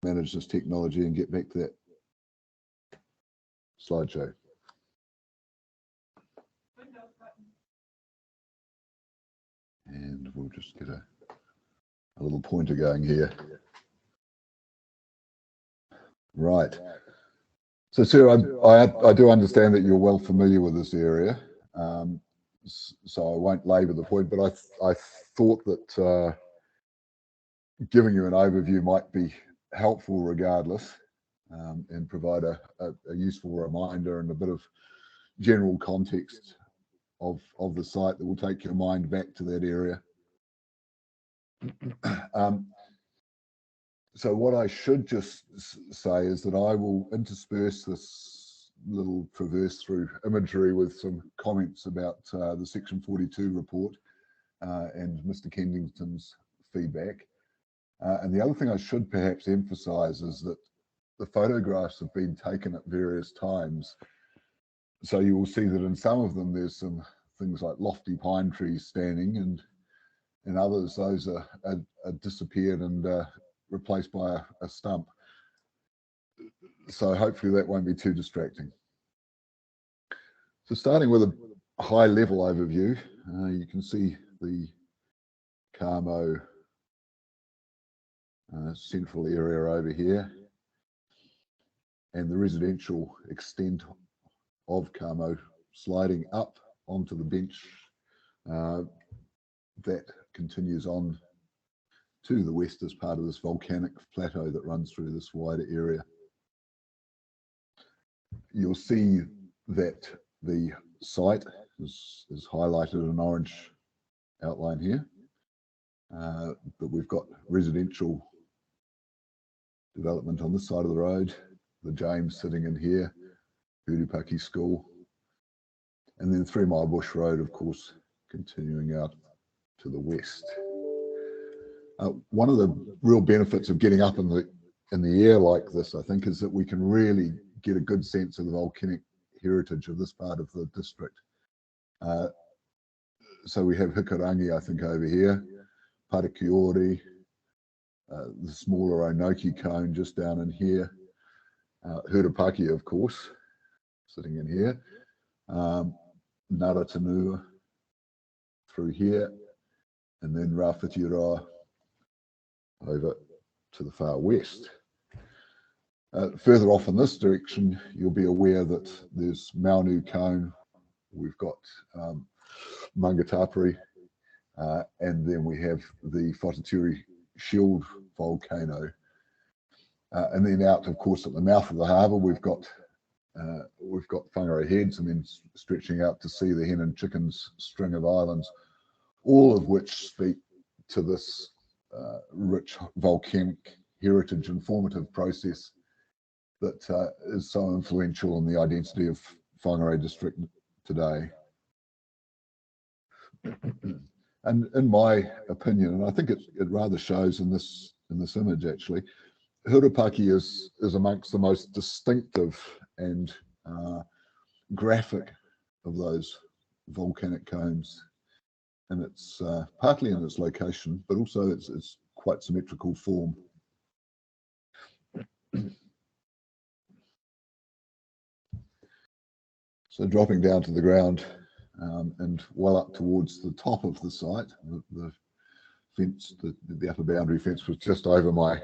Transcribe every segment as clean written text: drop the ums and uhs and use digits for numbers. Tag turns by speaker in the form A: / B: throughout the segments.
A: manage this technology and get back to that slideshow. And we'll just get a little pointer going here. Right. So, Sarah, I do understand that you're well familiar with this area, so I won't labour the point, but I thought that giving you an overview might be helpful regardless, and provide a useful reminder and a bit of general context of the site that will take your mind back to that area. So what I should just say is that I will intersperse this little traverse through imagery with some comments about the Section 42 report and Mr. Kensington's feedback. And the other thing I should perhaps emphasise is that the photographs have been taken at various times. So you will see that in some of them there's some things like lofty pine trees standing, and in others those are disappeared and replaced by a stump. So hopefully that won't be too distracting. So starting with a high level overview, you can see the Kamo central area over here, and the residential extent of Kamo sliding up onto the bench that continues on to the west as part of this volcanic plateau that runs through this wider area. You'll see that the site is highlighted in orange outline here, but we've got residential development on this side of the road, the James sitting in here, Hurupaki School, and then 3 Mile Bush Road, of course, continuing out to the west. One of the real benefits of getting up in the air like this, I think, is that we can really get a good sense of the volcanic heritage of this part of the district. So we have Hikurangi, I think, over here, Parakiori, the smaller Onoki cone just down in here, Hurupaki, of course, sitting in here, Naratanua through here, and then Rāwhitiroa over to the far west. Further off in this direction, you'll be aware that there's Maunu Cone, we've got Mangatapuri, and then we have the Whatatiri Shield volcano. And then out, of course, at the mouth of the harbour, we've got Whangarei Heads, and then stretching out to see the Hen and Chickens string of islands, all of which speak to this rich volcanic heritage and formative process that is so influential in the identity of Whangarei district today. And in my opinion, and I think it rather shows in this image actually, Hurupaki is amongst the most distinctive and graphic of those volcanic cones, and it's partly in its location, but also its quite symmetrical form. So dropping down to the ground and well up towards the top of the site, the fence, the upper boundary fence was just over my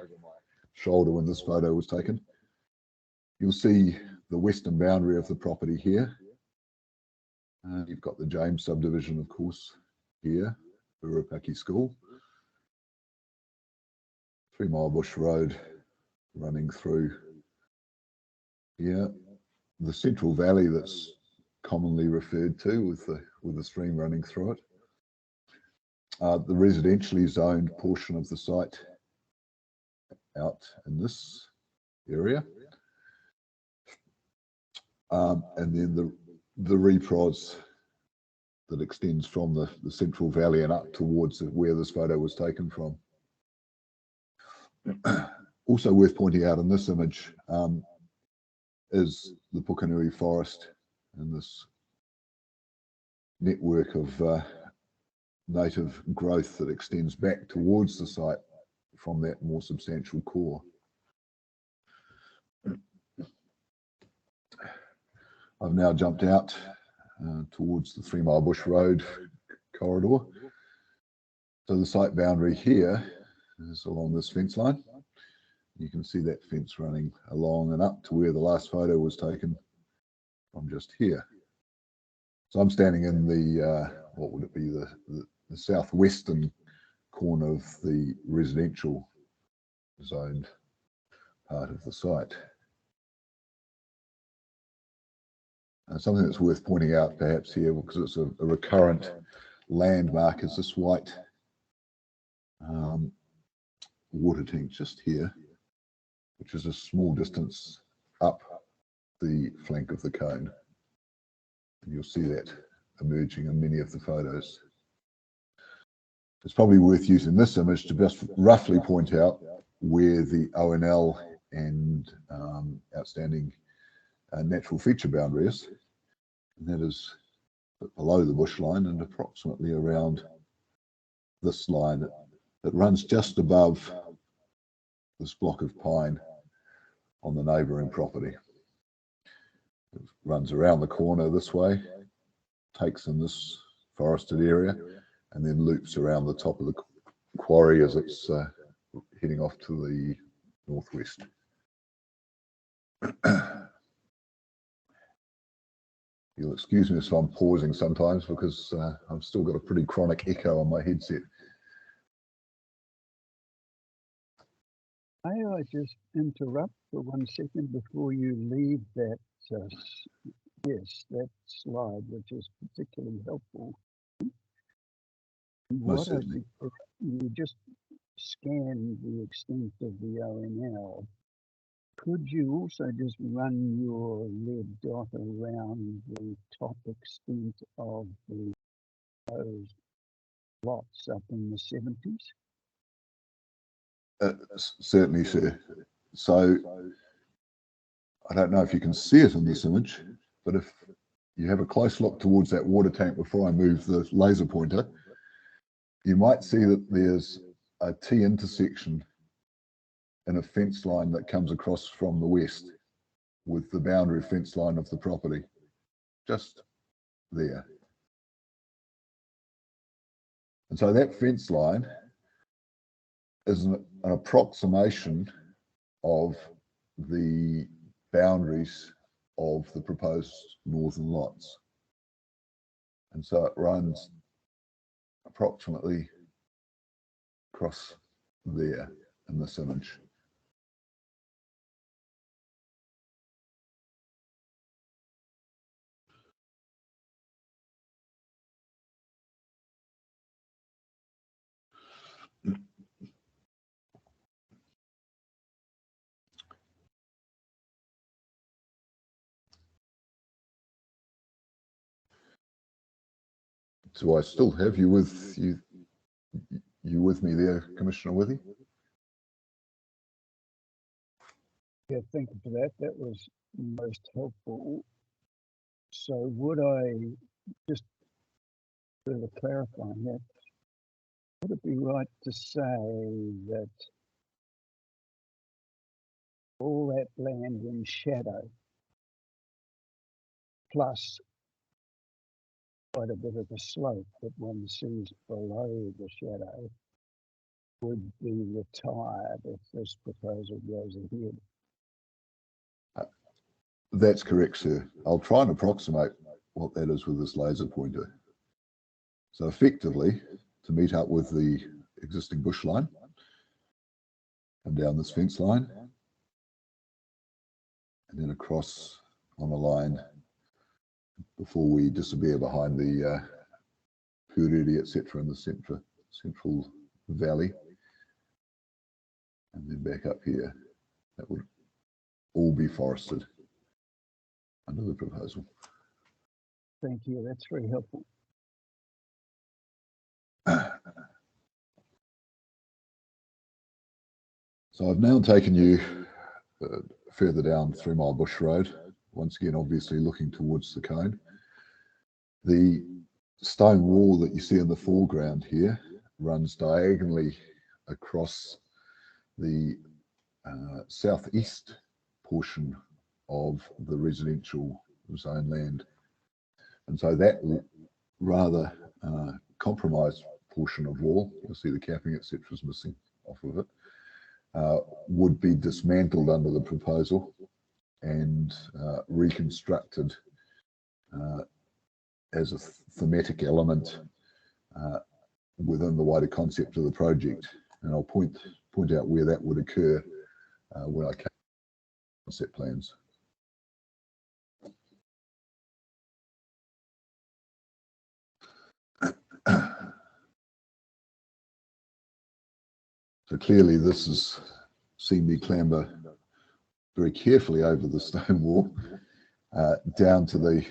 A: shoulder when this photo was taken. You'll see the western boundary of the property here. You've got the James subdivision, of course, here, Hurupaki School. 3 Mile Bush Road running through here. The central valley that's commonly referred to with the stream running through it. The residentially zoned portion of the site out in this area. And then the repros that extends from the central valley and up towards where this photo was taken from. Also worth pointing out in this image is the Pukenui forest and this network of native growth that extends back towards the site from that more substantial core. I've now jumped out towards the 3 Mile Bush Road corridor. So the site boundary here is along this fence line. You can see that fence running along and up to where the last photo was taken from just here. So I'm standing in the, what would it be, the southwestern corner of the residential zoned part of the site. Something that's worth pointing out perhaps here, because it's a recurrent landmark, is this white water tank just here, which is a small distance up the flank of the cone. And you'll see that emerging in many of the photos. It's probably worth using this image to just roughly point out where the ONL and outstanding natural feature boundary is. And that is below the bush line and approximately around this line that runs just above this block of pine on the neighbouring property. It runs around the corner this way, takes in this forested area, and then loops around the top of the quarry as it's heading off to the northwest. You'll excuse me if I'm pausing sometimes because I've still got a pretty chronic echo on my headset.
B: May I just interrupt for 1 second before you leave that, yes, that slide, which is particularly helpful. What you just scanned the extent of the ONL. Could you also just run your red dot around the top extent of those lots up in the 70s?
A: Certainly, sir. So I don't know if you can see it in this image, but if you have a close look towards that water tank before I move the laser pointer, you might see that there's a T intersection in a fence line that comes across from the west with the boundary fence line of the property, just there. And so that fence line is an approximation of the boundaries of the proposed northern lots. And so it runs approximately across there in this image. So I still have you with me there, Commissioner Withy?
B: Yeah, thank you for that. That was most helpful. So would I just further clarifying that, would it be right to say that all that land in shadow plus quite a bit of the slope that one sees below the shadow would be retired if this proposal goes ahead?
A: That's correct, sir. I'll try and approximate what that is with this laser pointer. So effectively, to meet up with the existing bush line, come down this fence line, and then across on a line before we disappear behind the Hurupaki, etc., in the central valley, and then back up here. That would all be forested under the proposal.
B: Thank you. That's very helpful.
A: So I've now taken you further down 3 Mile Bush Road, once again obviously looking towards the cone. The stone wall that you see in the foreground here runs diagonally across the southeast portion of the residential zone land. And so that rather compromised portion of wall, you'll see the capping, etc., is missing off of it, would be dismantled under the proposal and reconstructed as a thematic element within the wider concept of the project. And I'll point out where that would occur when I come to concept plans. So clearly this has seen me clamber very carefully over the stone wall down to the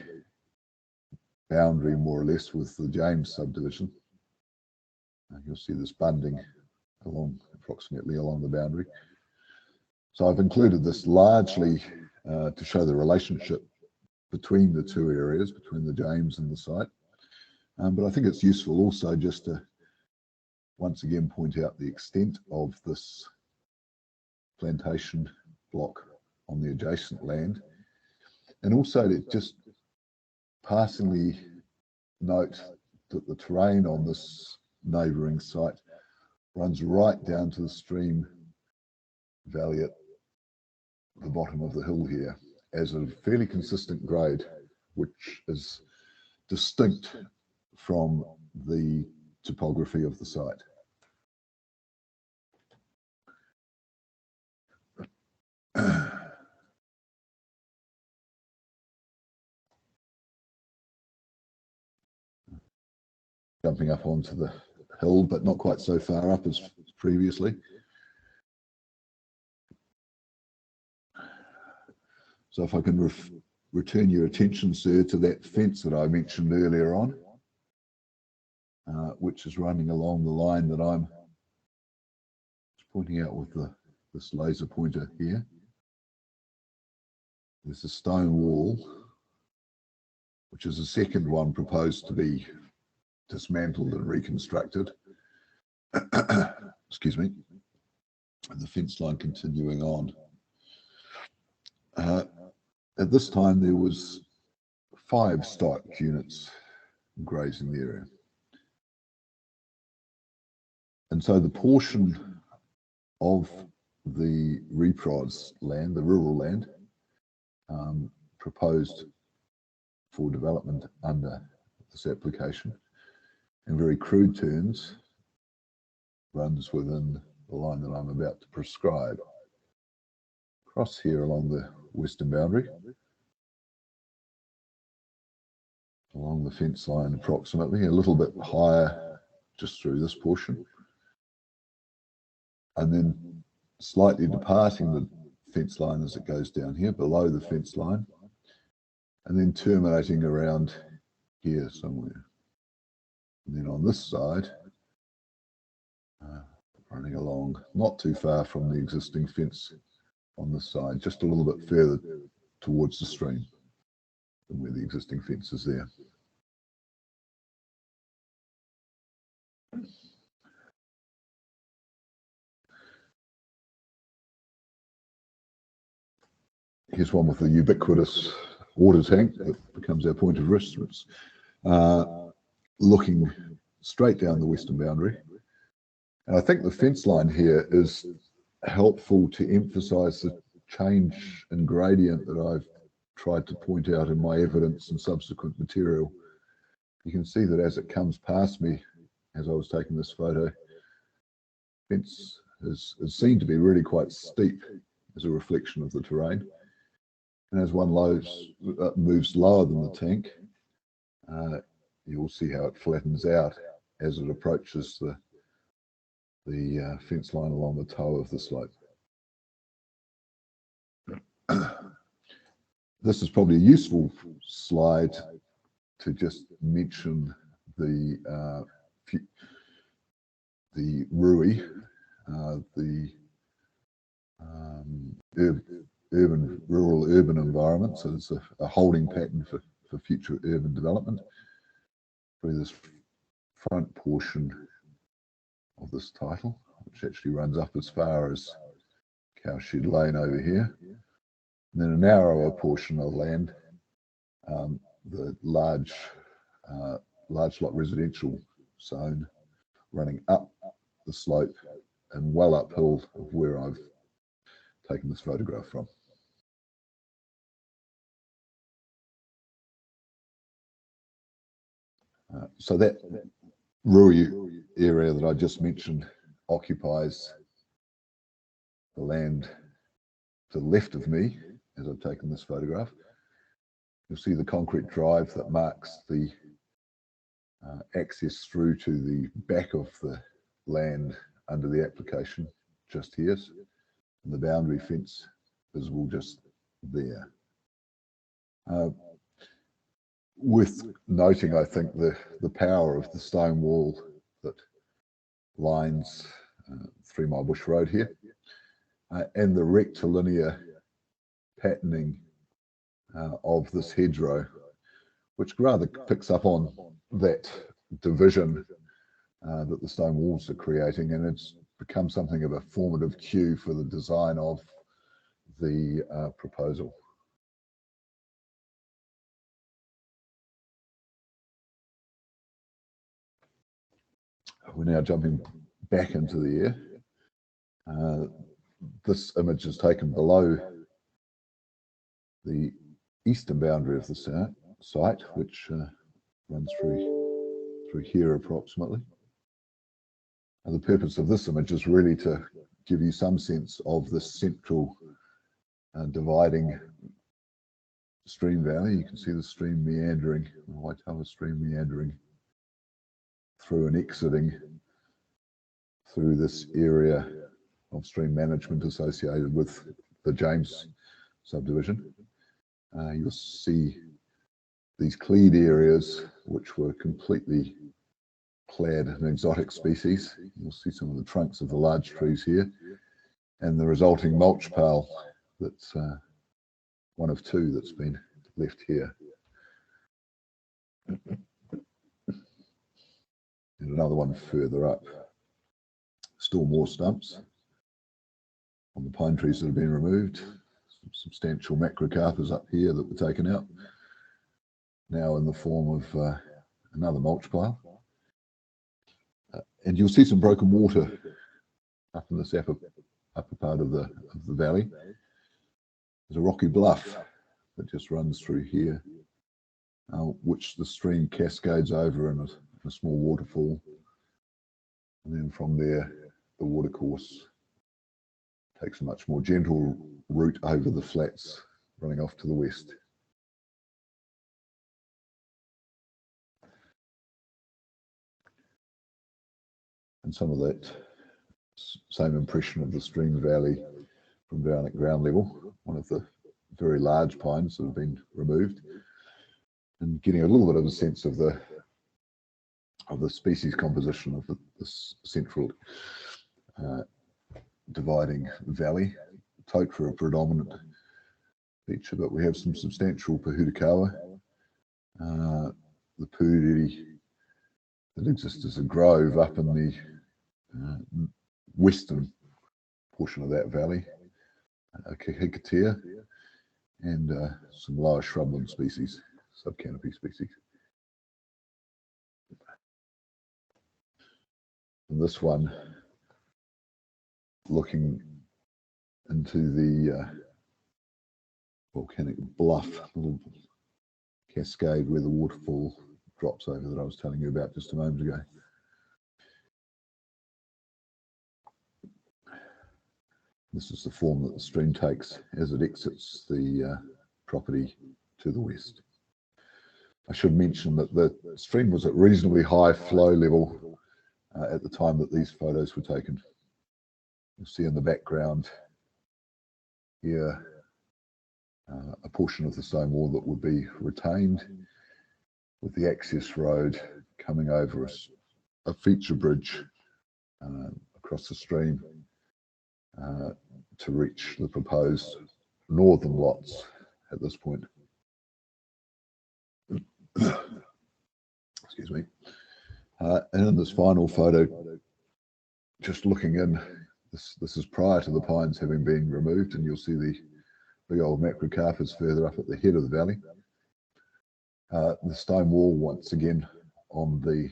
A: boundary, more or less, with the James subdivision. You'll see this bunding approximately along the boundary. So I've included this largely to show the relationship between the two areas, between the James and the site. But I think it's useful also just to once again point out the extent of this plantation block on the adjacent land, and also to just passingly note that the terrain on this neighbouring site runs right down to the stream valley at the bottom of the hill here as a fairly consistent grade, which is distinct from the topography of the site. Jumping up onto the hill, but not quite so far up as previously. So if I can return your attention, sir, to that fence that I mentioned earlier on, which is running along the line that I'm pointing out with this laser pointer here. There's a stone wall, which is the second one proposed to be dismantled and reconstructed. Excuse me. And the fence line continuing on. At this time, there was 5 stock units grazing the area. And so the portion of the reprod's land, the rural land, proposed for development under this application, in very crude terms, runs within the line that I'm about to prescribe. Across here along the western boundary, along the fence line approximately, a little bit higher just through this portion, and then slightly departing the fence line as it goes down here below the fence line, and then terminating around here somewhere. And then on this side, running along not too far from the existing fence on this side, just a little bit further towards the stream than where the existing fence is there. Here's one with the ubiquitous water tank that becomes our point of reference, looking straight down the western boundary. And I think the fence line here is helpful to emphasise the change in gradient that I've tried to point out in my evidence and subsequent material. You can see that as it comes past me, as I was taking this photo, fence is seen to be really quite steep as a reflection of the terrain. And as one moves lower than the tank, you'll see how it flattens out as it approaches the fence line along the toe of the slope. This is probably a useful slide to just mention the RUI, the rural-urban environment. So it's a holding pattern for future urban development. Through this front portion of this title, which actually runs up as far as Cowshed Lane over here. And then a narrower portion of land the large lot residential zone running up the slope and well uphill of where I've taken this photograph from. So that Rui area that I just mentioned occupies the land to the left of me as I've taken this photograph. You'll see the concrete drive that marks the access through to the back of the land under the application just here, and the boundary fence visible just there. Worth noting, I think, the power of the stone wall that lines 3 Mile Bush Road here, and the rectilinear patterning of this hedgerow, which rather picks up on that division that the stone walls are creating, and it's become something of a formative cue for the design of the proposal. We're now jumping back into the air. This image is taken below the eastern boundary of the site, which runs through here approximately. And the purpose of this image is really to give you some sense of the central dividing stream valley. You can see the stream meandering, the Waitawa stream meandering through and exiting through this area of stream management associated with the James subdivision. You'll see these cleared areas which were completely clad in exotic species. You'll see some of the trunks of the large trees here, and the resulting mulch pile that's one of 2 that's been left here. And another one further up. Still more stumps on the pine trees that have been removed. Some substantial macrocarpus up here that were taken out, now in the form of another mulch pile. And you'll see some broken water up in this upper part of the valley. There's a rocky bluff that just runs through here, which the stream cascades over in a small waterfall. And then from there, the watercourse takes a much more gentle route over the flats, running off to the west. And some of that same impression of the stream valley from down at ground level, one of the very large pines that have been removed, and getting a little bit of a sense of the species composition of the central dividing valley. Tokra are a predominant feature, but we have some substantial Pahutakawa, the pūrere that exists as a grove up in the western portion of that valley, a Hikatea, and some lower shrubland species, subcanopy species. And this one, looking into the volcanic bluff, little cascade where the waterfall drops over that I was telling you about just a moment ago. This is the form that the stream takes as it exits the property to the west. I should mention that the stream was at reasonably high flow level at the time that these photos were taken. You'll see in the background here a portion of the stone wall that would be retained, with the access road coming over a feature bridge across the stream to reach the proposed northern lots at this point. Excuse me. And in this final photo, just looking in, this is prior to the pines having been removed, and you'll see the big old macrocarpus further up at the head of the valley. The stone wall once again on the,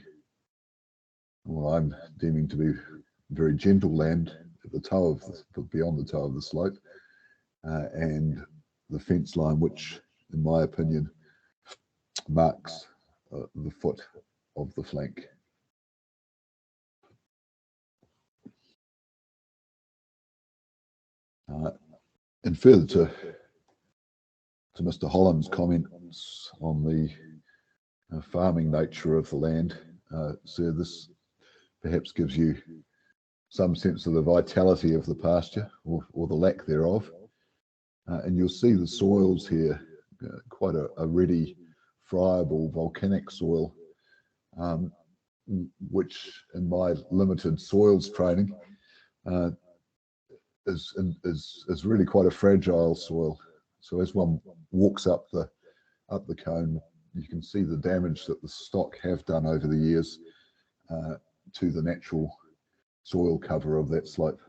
A: what I'm deeming to be very gentle land at the toe of beyond the toe of the slope, and the fence line, which in my opinion marks the foot of the flank. And further to Mr. Holland's comments on the farming nature of the land, sir, this perhaps gives you some sense of the vitality of the pasture, or the lack thereof. And you'll see the soils here, quite a ready, friable, volcanic soil, which in my limited soils training is really quite a fragile soil. So as one walks up the cone, you can see the damage that the stock have done over the years to the natural soil cover of that slope.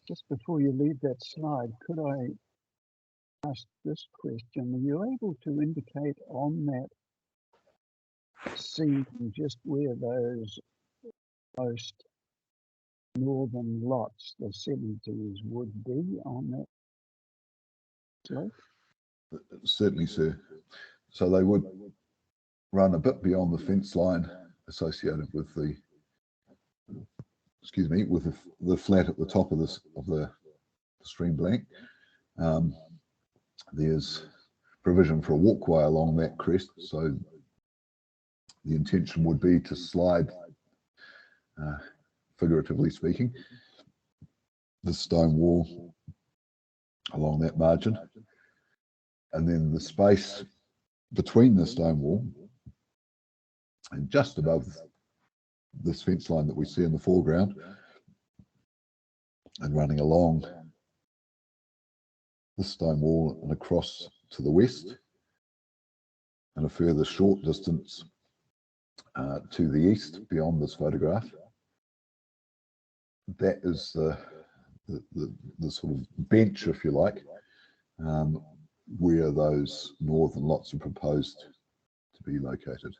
B: Just before you leave that slide, could I ask this question? Are you able to indicate on that scene just where those most northern lots, the 70s, would be on that slope?
A: Certainly, sir. So they would run a bit beyond the fence line associated with the, excuse me, with the flat at the top of the stream bank. There's provision for a walkway along that crest, so the intention would be to slide, figuratively speaking, the stone wall along that margin, and then the space between the stone wall and just above this fence line that we see in the foreground, and running along this stone wall and across to the west, and a further short distance to the east beyond this photograph. That is the sort of bench, if you like, where those northern lots are proposed to be located.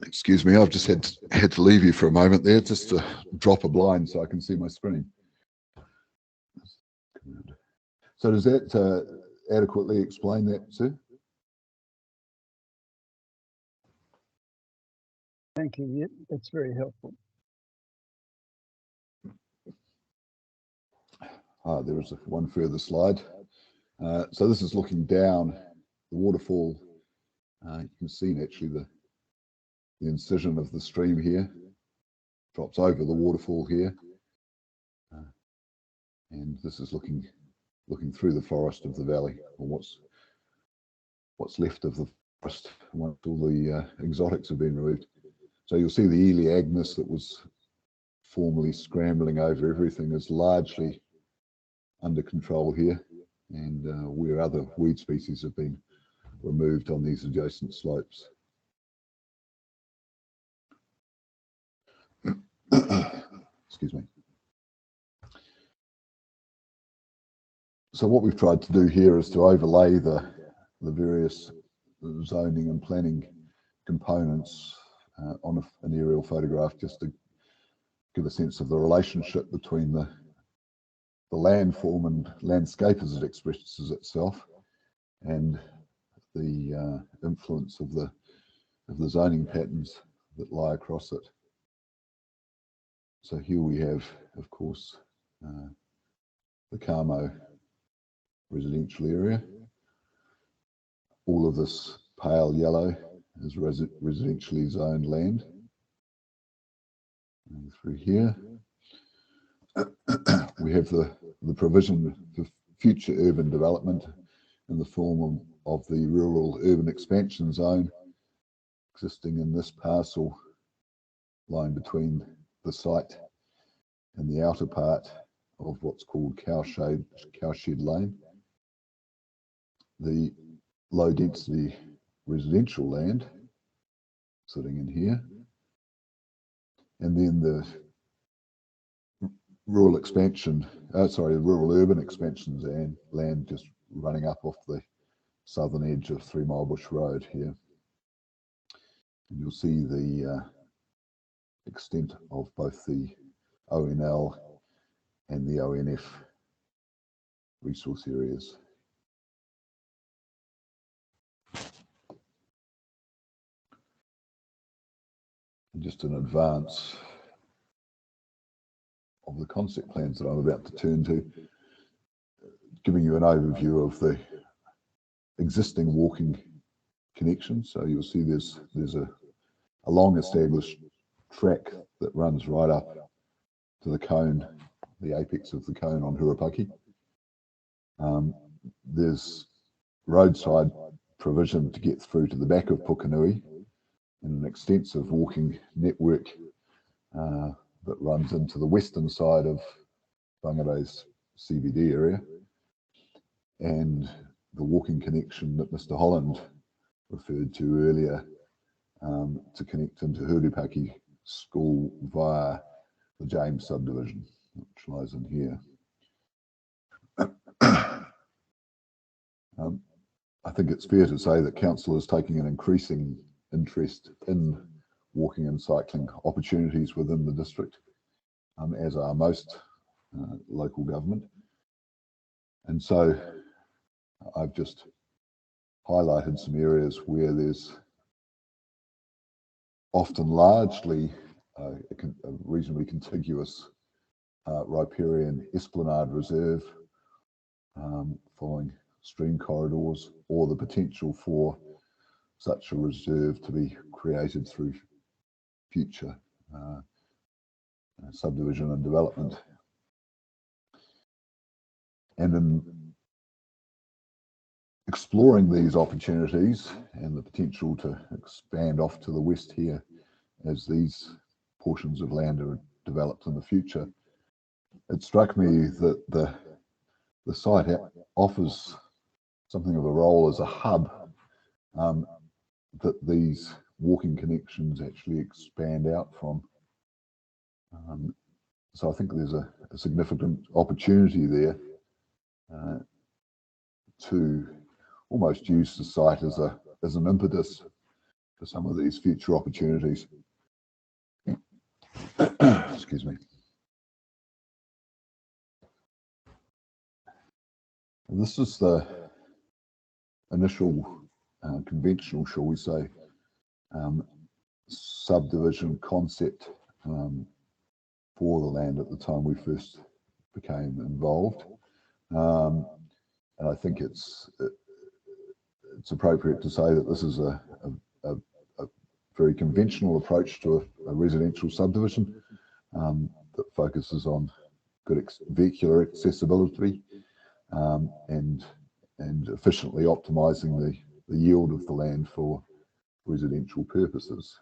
A: Excuse me, I've just had to leave you for a moment there, just to drop a blind so I can see my screen. So does that adequately explain that, sir?
B: Thank you. Yep, that's very helpful.
A: There is one further slide. So this is looking down the waterfall. You can see actually the incision of the stream here drops over the waterfall here, and this is looking through the forest of the valley, or what's left of the forest once all the exotics have been removed. So you'll see the Ely Agnes that was formerly scrambling over everything is largely under control here, and where other weed species have been removed on these adjacent slopes. Excuse me. So what we've tried to do here is to overlay the various zoning and planning components on an aerial photograph, just to give a sense of the relationship between the landform and landscape as it expresses itself, and the influence of the zoning patterns that lie across it. So here we have, of course, the Carmo residential area. All of this pale yellow is residentially zoned land. And through here, we have the provision for future urban development in the form of the rural urban expansion zone existing in this parcel lying between the site and the outer part of what's called Cowshed Lane, the low density residential land sitting in here, and then the rural expansion, rural urban expansions and land just running up off the southern edge of 3 Mile Bush Road here. And you'll see the extent of both the ONL and the ONF resource areas. And just in advance of the concept plans that I'm about to turn to, giving you an overview of the existing walking connections. So you'll see there's a long established track that runs right up to the cone, the apex of the cone on Hurupaki. There's roadside provision to get through to the back of Pukenui, and an extensive walking network that runs into the western side of Whangarei's CBD area, and the walking connection that Mr. Holland referred to earlier to connect into Hurupaki School via the James subdivision, which lies in here. I think it's fair to say that Council is taking an increasing interest in walking and cycling opportunities within the district, as are most local government. And so I've just highlighted some areas where there's often largely a reasonably contiguous riparian esplanade reserve following stream corridors, or the potential for such a reserve to be created through future subdivision and development. And in exploring these opportunities and the potential to expand off to the west here as these portions of land are developed in the future, it struck me that the site offers something of a role as a hub that these walking connections actually expand out from. So I think there's a significant opportunity there to almost use the site as an impetus for some of these future opportunities. Excuse me. And this is the initial conventional, shall we say, subdivision concept for the land at the time we first became involved. And I think it's appropriate to say that this is a very conventional approach to a residential subdivision that focuses on good vehicular accessibility and efficiently optimizing the yield of the land for residential purposes.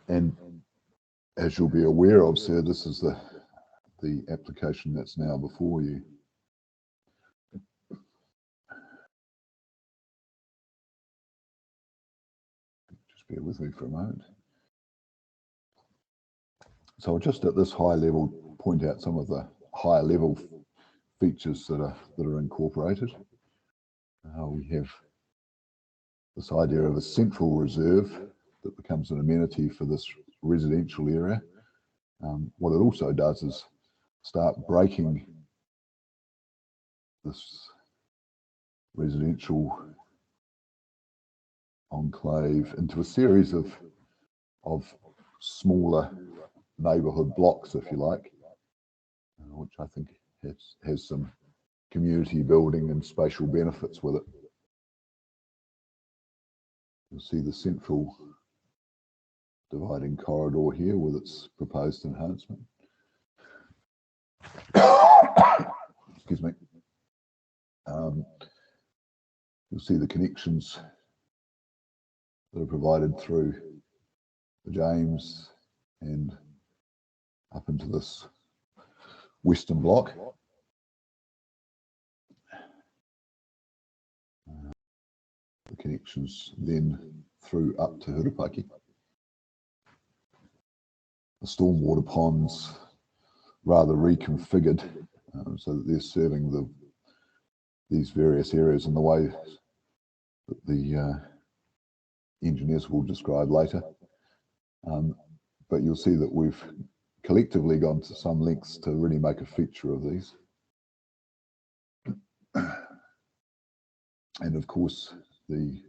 A: And as you'll be aware of, sir, this is the application that's now before you. Just bear with me for a moment. So I'll just at this high level point out some of the higher level features that are incorporated. We have this idea of a central reserve that becomes an amenity for this residential area. What it also does is start breaking this residential enclave into a series of smaller neighbourhood blocks, if you like, which I think has some community building and spatial benefits with it. You'll see the central dividing corridor here with its proposed enhancement. Excuse me. You'll see the connections that are provided through the James and up into this western block. The connections then through up to Hurupaki. The stormwater ponds rather reconfigured so that they're serving these various areas in the way that the engineers will describe later. But you'll see that we've collectively gone to some lengths to really make a feature of these. And of course, the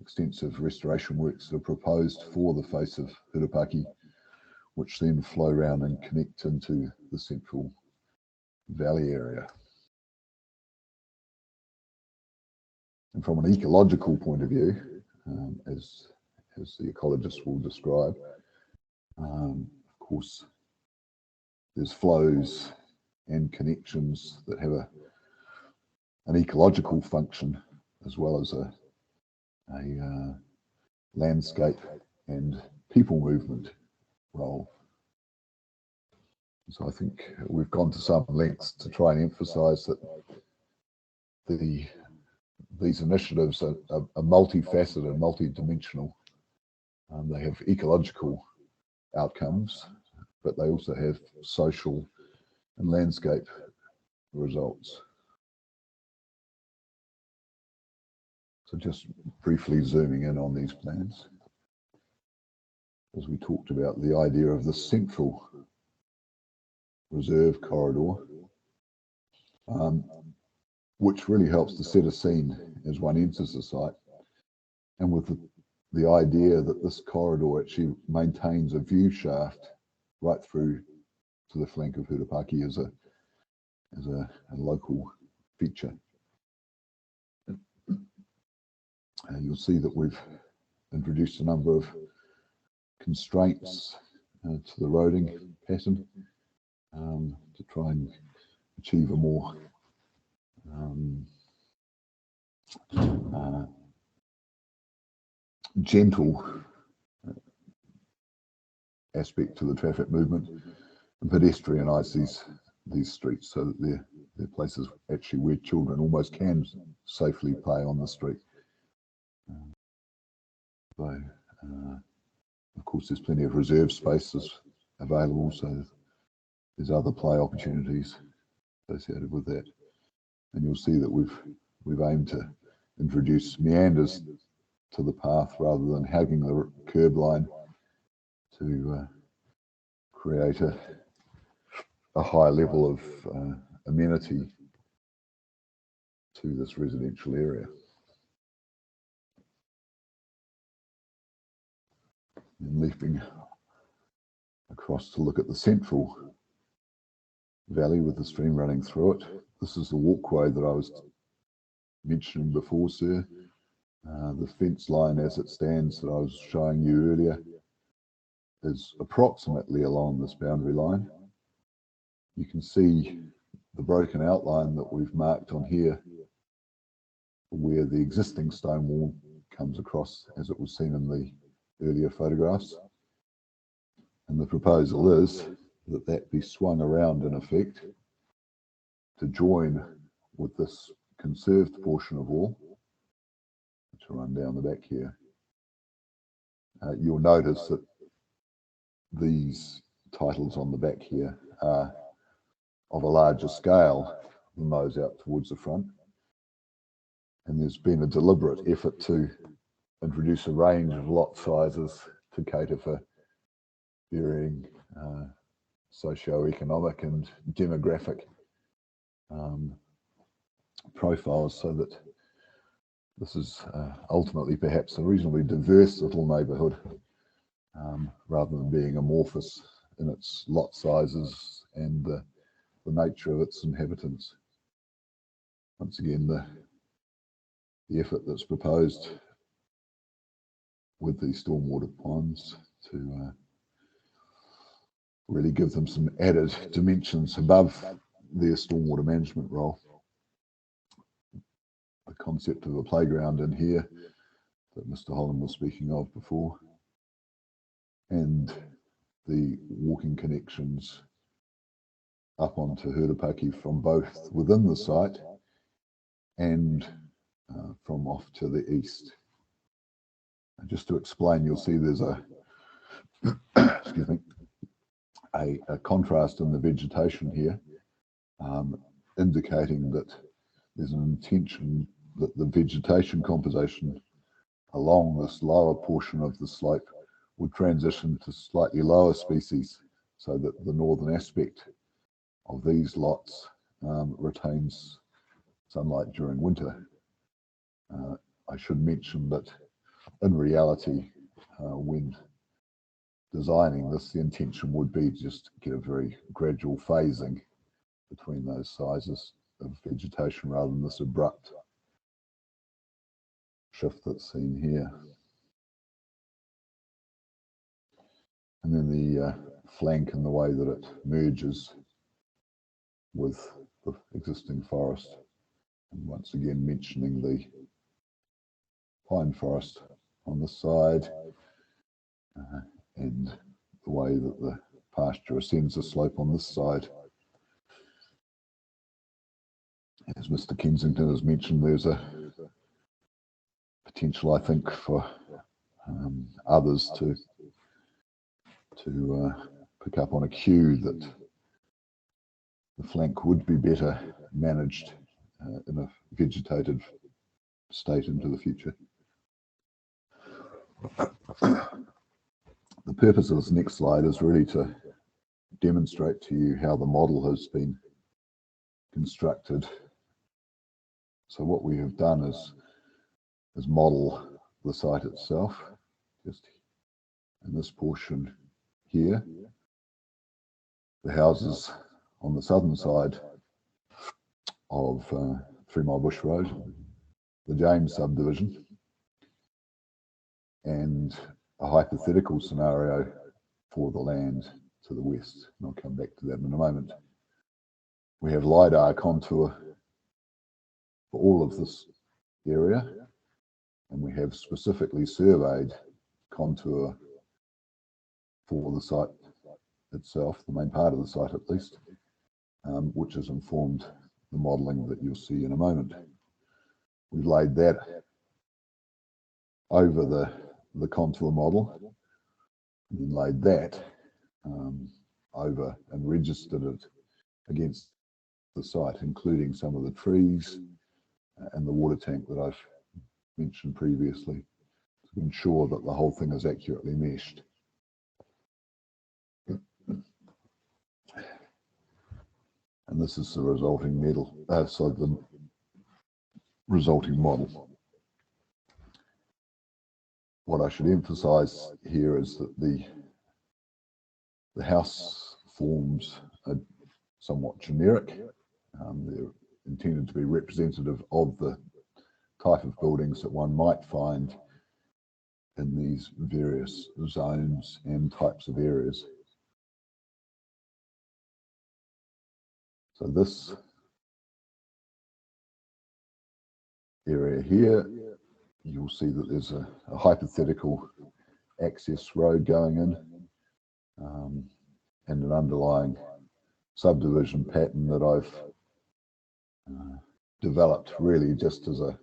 A: extensive restoration works are proposed for the face of Hurupaki, which then flow around and connect into the central valley area. And from an ecological point of view, as the ecologists will describe, of course, there's flows and connections that have an ecological function as well as a landscape and people movement role. So I think we've gone to some lengths to try and emphasise that these initiatives are multifaceted and multidimensional. They have ecological outcomes, but they also have social and landscape results. So just briefly zooming in on these plans, as we talked about the idea of the central reserve corridor, which really helps to set a scene as one enters the site, and with the idea that this corridor actually maintains a view shaft right through to the flank of Hurupaki as a local feature. You'll see that we've introduced a number of constraints to the roading pattern to try and achieve a more gentle aspect to the traffic movement and pedestrianise these streets so that they're places actually where children almost can safely play on the street. Of course, there's plenty of reserve spaces available, so there's other play opportunities associated with that. And you'll see that we've aimed to introduce meanders to the path rather than hugging the curb line to create a high level of amenity to this residential area. And leaping across to look at the central valley with the stream running through it. This is the walkway that I was mentioning before, sir. The fence line as it stands that I was showing you earlier is approximately along this boundary line. You can see the broken outline that we've marked on here where the existing stone wall comes across as it was seen in the earlier photographs. And the proposal is that that be swung around in effect to join with this conserved portion of wall, which will run down the back here. You'll notice that these titles on the back here are of a larger scale than those out towards the front. And there's been a deliberate effort to introduce a range of lot sizes to cater for varying socio-economic and demographic profiles, so that this is ultimately perhaps a reasonably diverse little neighbourhood, rather than being amorphous in its lot sizes and the nature of its inhabitants. Once again, the effort that's proposed with these stormwater ponds to really give them some added dimensions above their stormwater management role. The concept of a playground in here that Mr. Holland was speaking of before, and the walking connections up onto Hurupaki from both within the site and from off to the east. And just to explain, you'll see there's a excuse me, a contrast in the vegetation here, indicating that there's an intention that the vegetation composition along this lower portion of the slope would transition to slightly lower species, so that the northern aspect of these lots retains sunlight during winter. I should mention that in reality, when designing this, the intention would be just to get a very gradual phasing between those sizes of vegetation rather than this abrupt shift that's seen here. And then the flank and the way that it merges with the existing forest. And once again mentioning the pine forest on the side, and the way that the pasture ascends the slope on this side. As Mr. Kensington has mentioned, there's a potential, I think, for others to pick up on a cue that the flank would be better managed in a vegetated state into the future. The purpose of this next slide is really to demonstrate to you how the model has been constructed. So what we have done is model the site itself, just in this portion here. The houses on the southern side of 3 Mile Bush Road, the James subdivision, and a hypothetical scenario for the land to the west, and I'll come back to that in a moment. We have LiDAR contour for all of this area, and we have specifically surveyed contour for the site itself, the main part of the site at least, which has informed the modelling that you'll see in a moment. We've laid that over the contour model, and then laid that over and registered it against the site, including some of the trees and the water tank that I've mentioned previously, to ensure that the whole thing is accurately meshed. And this is the resulting the resulting model. What I should emphasize here is that the house forms are somewhat generic. They're intended to be representative of the type of buildings that one might find in these various zones and types of areas. So this area here, you'll see that there's a hypothetical access road going in, and an underlying subdivision pattern that I've developed really just as a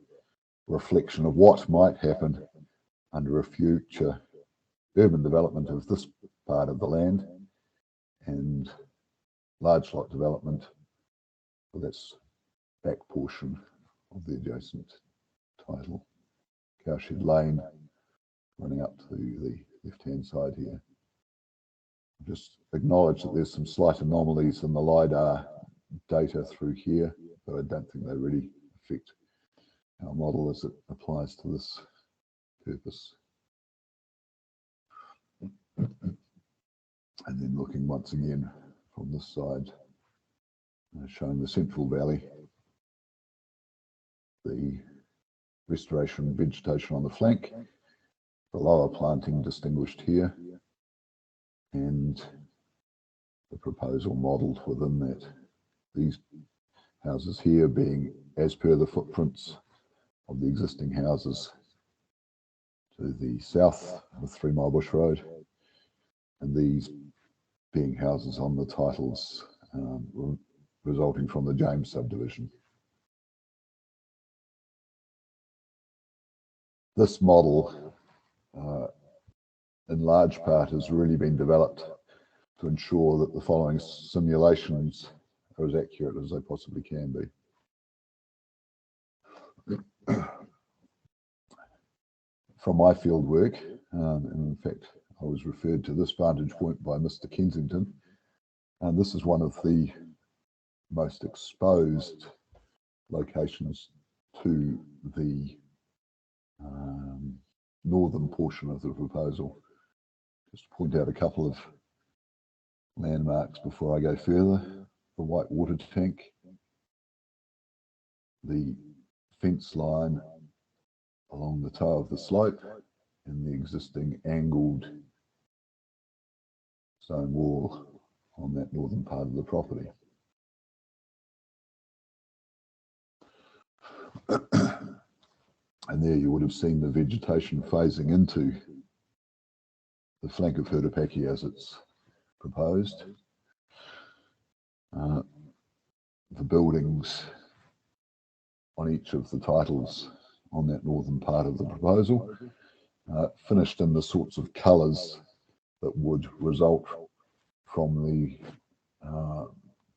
A: reflection of what might happen under a future urban development of this part of the land and large lot development for this back portion of the adjacent title, Cowshed Lane, running up to the left-hand side here. Just acknowledge that there's some slight anomalies in the LiDAR data through here, but I don't think they really affect our model as it applies to this purpose. And then looking once again from this side, showing the Central Valley, the restoration vegetation on the flank, the lower planting distinguished here, and the proposal modelled within that. These houses here being as per the footprints of the existing houses to the south of 3 Mile Bush Road, and these being houses on the titles resulting from the James subdivision. This model, in large part, has really been developed to ensure that the following simulations are as accurate as they possibly can be. From my field work, and in fact, I was referred to this vantage point by Mr. Kensington, and this is one of the most exposed locations to the northern portion of the proposal. Just to point out a couple of landmarks before I go further: the white water tank, the fence line along the toe of the slope, and the existing angled stone wall on that northern part of the property. And there you would have seen the vegetation phasing into the flank of Hurupaki as it's proposed. The buildings on each of the titles on that northern part of the proposal, finished in the sorts of colours that would result from the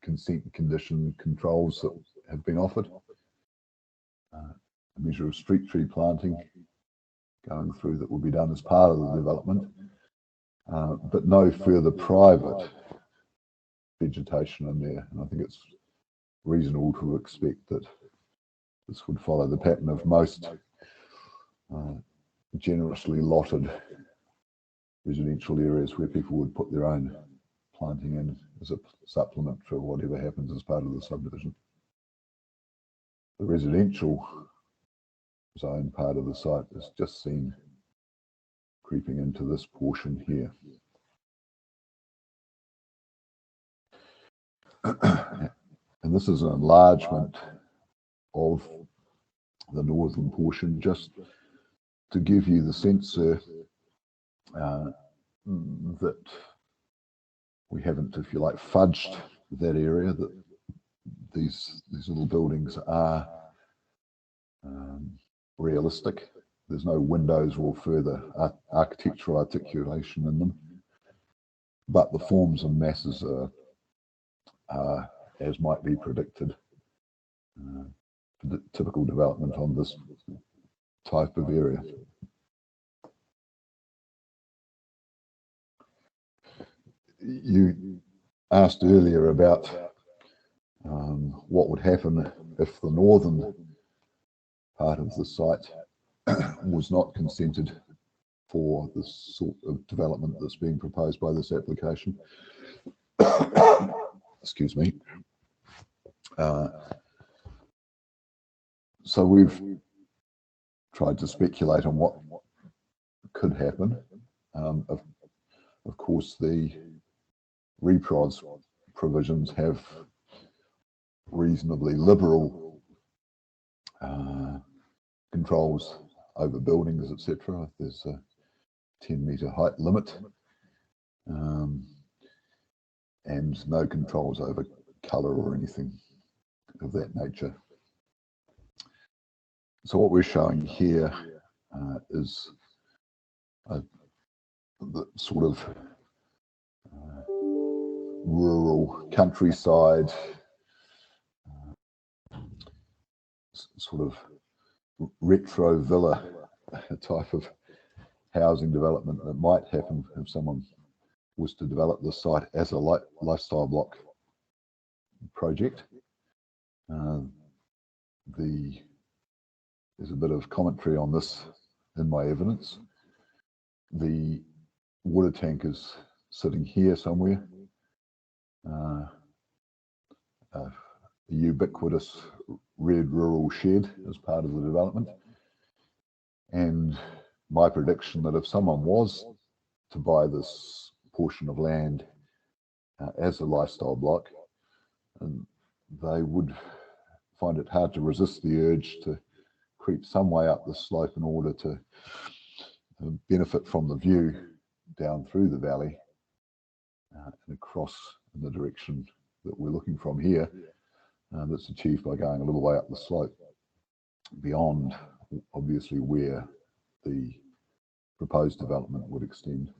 A: consent condition controls that have been offered. A measure of street tree planting going through that will be done as part of the development, but no further private vegetation in there. And I think it's reasonable to expect that this would follow the pattern of most generously lotted residential areas where people would put their own planting in as a supplement for whatever happens as part of the subdivision. The residential zone part of the site is just seen creeping into this portion here. And this is an enlargement of the northern portion, just to give you the sense that we haven't, if you like, fudged that area, that these little buildings are realistic. There's no windows or further architectural articulation in them, but the forms and masses are as might be predicted for the typical development on this type of area. You asked earlier about what would happen if the northern part of the site was not consented for the sort of development that's being proposed by this application. Excuse me. So we've tried to speculate on what could happen. Of course, the repros provisions have reasonably liberal controls over buildings, etc. There's a 10-metre height limit and no controls over colour or anything of that nature. So what we're showing here is the sort of rural countryside sort of retro villa type of housing development that might happen if someone was to develop the site as a lifestyle block project. There's a bit of commentary on this in my evidence. The water tank is sitting here somewhere. A ubiquitous red rural shed as part of the development. And my prediction that if someone was to buy this portion of land as a lifestyle block, they would find it hard to resist the urge to creep some way up the slope in order to benefit from the view down through the valley and across in the direction that we're looking from here. That's achieved by going a little way up the slope beyond, obviously, where the proposed development would extend.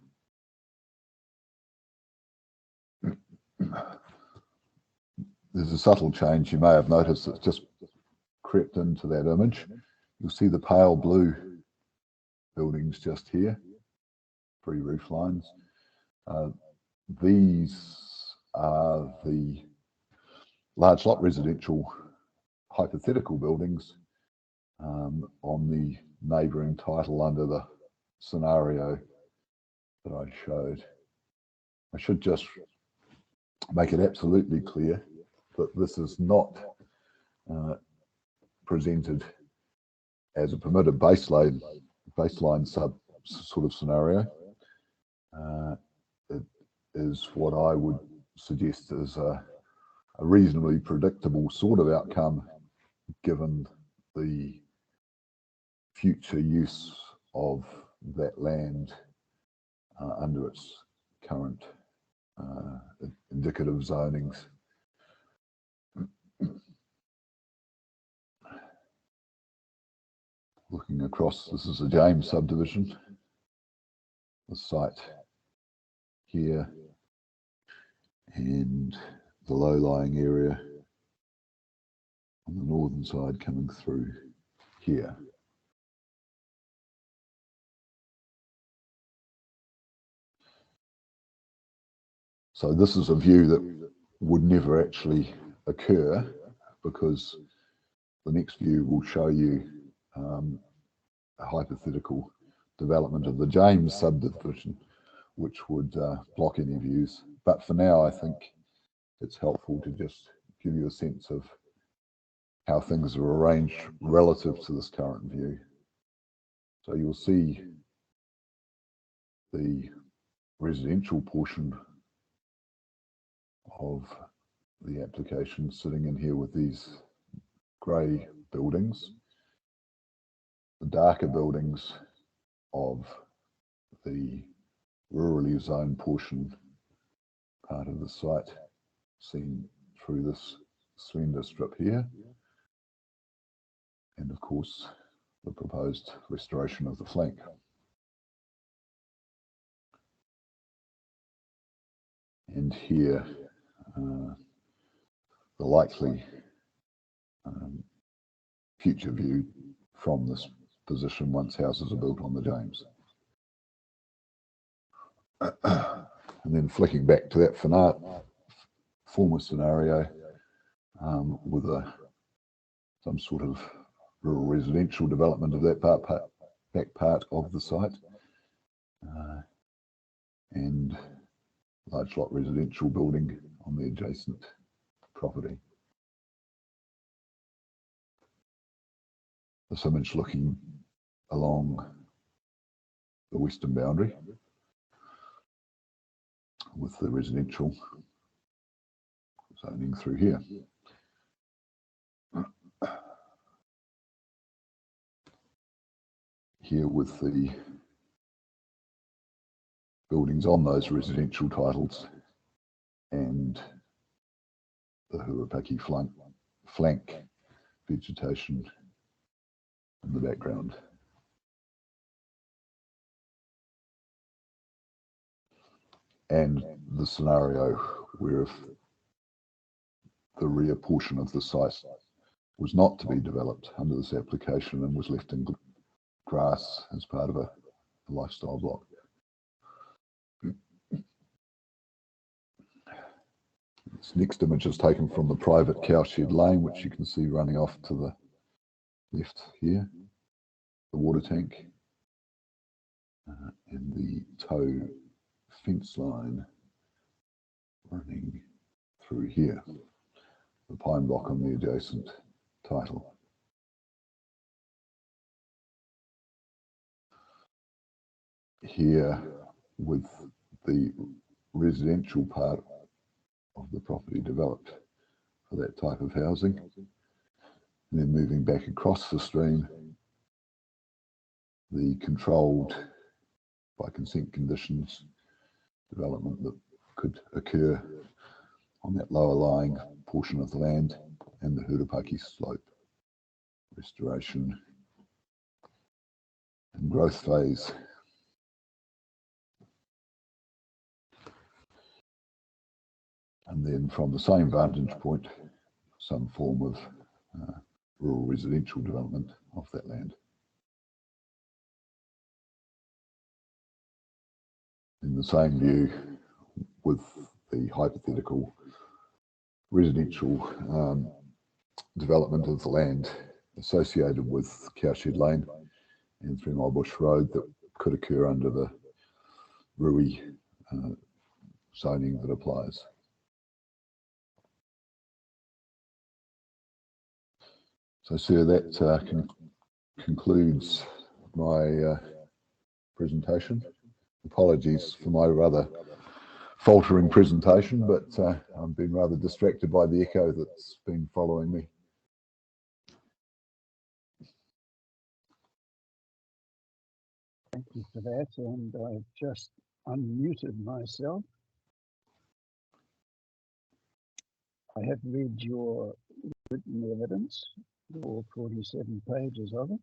A: There's a subtle change you may have noticed that's just crept into that image. You'll see the pale blue buildings just here, 3 roof lines. These are the large lot residential hypothetical buildings on the neighbouring title under the scenario that I showed. I should just make it absolutely clear that this is not presented as a permitted baseline sort of scenario. It is what I would suggest is a reasonably predictable sort of outcome given the future use of that land under its current indicative zonings. Looking across, this is the James subdivision. The site here and the low-lying area on the northern side coming through here. So this is a view that would never actually occur, because the next view will show you a hypothetical development of the James subdivision, which would block any views. But for now, I think it's helpful to just give you a sense of how things are arranged relative to this current view. So you'll see the residential portion of the application sitting in here with these grey buildings. The darker buildings of the rurally zoned portion part of the site seen through this slender strip here, and of course the proposed restoration of the flank. And here the likely future view from this position once houses are built on the James. And then flicking back to that former scenario with some sort of rural residential development of that back part of the site, and large lot residential building on the adjacent property. This image looking along the western boundary with the residential zoning through here. Here with the buildings on those residential titles and the Hurupaki flank vegetation in the background. And the scenario where if the rear portion of the site was not to be developed under this application and was left in grass as part of a lifestyle block. This next image is taken from the private cowshed lane, which you can see running off to the left here, the water tank, and the tow fence line running through here, the pine block on the adjacent title. Here with the residential part of the property developed for that type of housing, and then moving back across the stream, the controlled by consent conditions development that could occur on that lower lying portion of the land and the Hurupaki slope restoration and growth phase. And then from the same vantage point, some form of rural residential development of that land. In the same view with the hypothetical residential development of the land associated with Cowshed Lane and 3 Mile Bush Road that could occur under the RUI zoning that applies. So, sir, that concludes my presentation. Apologies for my rather faltering presentation, but I've been rather distracted by the echo that's been following me.
B: Thank you for that, and I've just unmuted myself. I have read your written evidence, all 47 pages of it.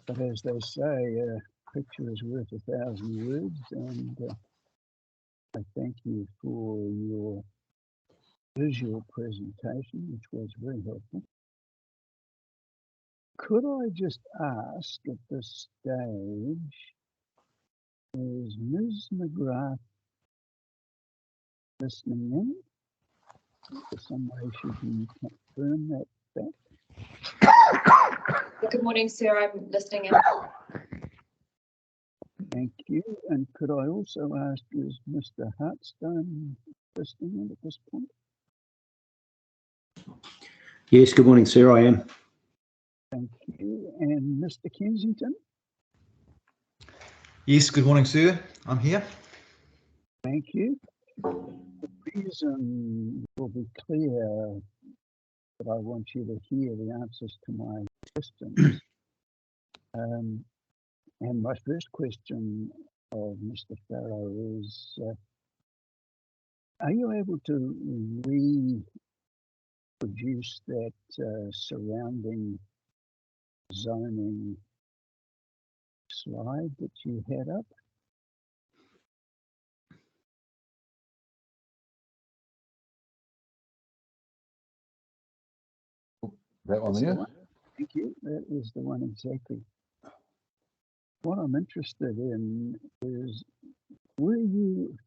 B: But as they say, a picture is worth 1,000 words, and I thank you for your visual presentation, which was very helpful. Could I just ask at this stage, is Ms. McGrath listening in? For some way she can confirm that fact?
C: Good morning, sir. I'm listening in.
B: Thank you. And could I also ask, is Mr. Hartstone listening in at this point?
D: Yes, good morning, sir. I am.
B: Thank you. And Mr. Kensington?
E: Yes, good morning, sir. I'm here.
B: Thank you. The reason will be clear that I want you to hear the answers to my questions. And my first question of Mr. Farrow is, are you able to reproduce that surrounding zoning slide that you had up?
A: That one there?
B: Thank you. That is the one exactly. What I'm interested in is, were you,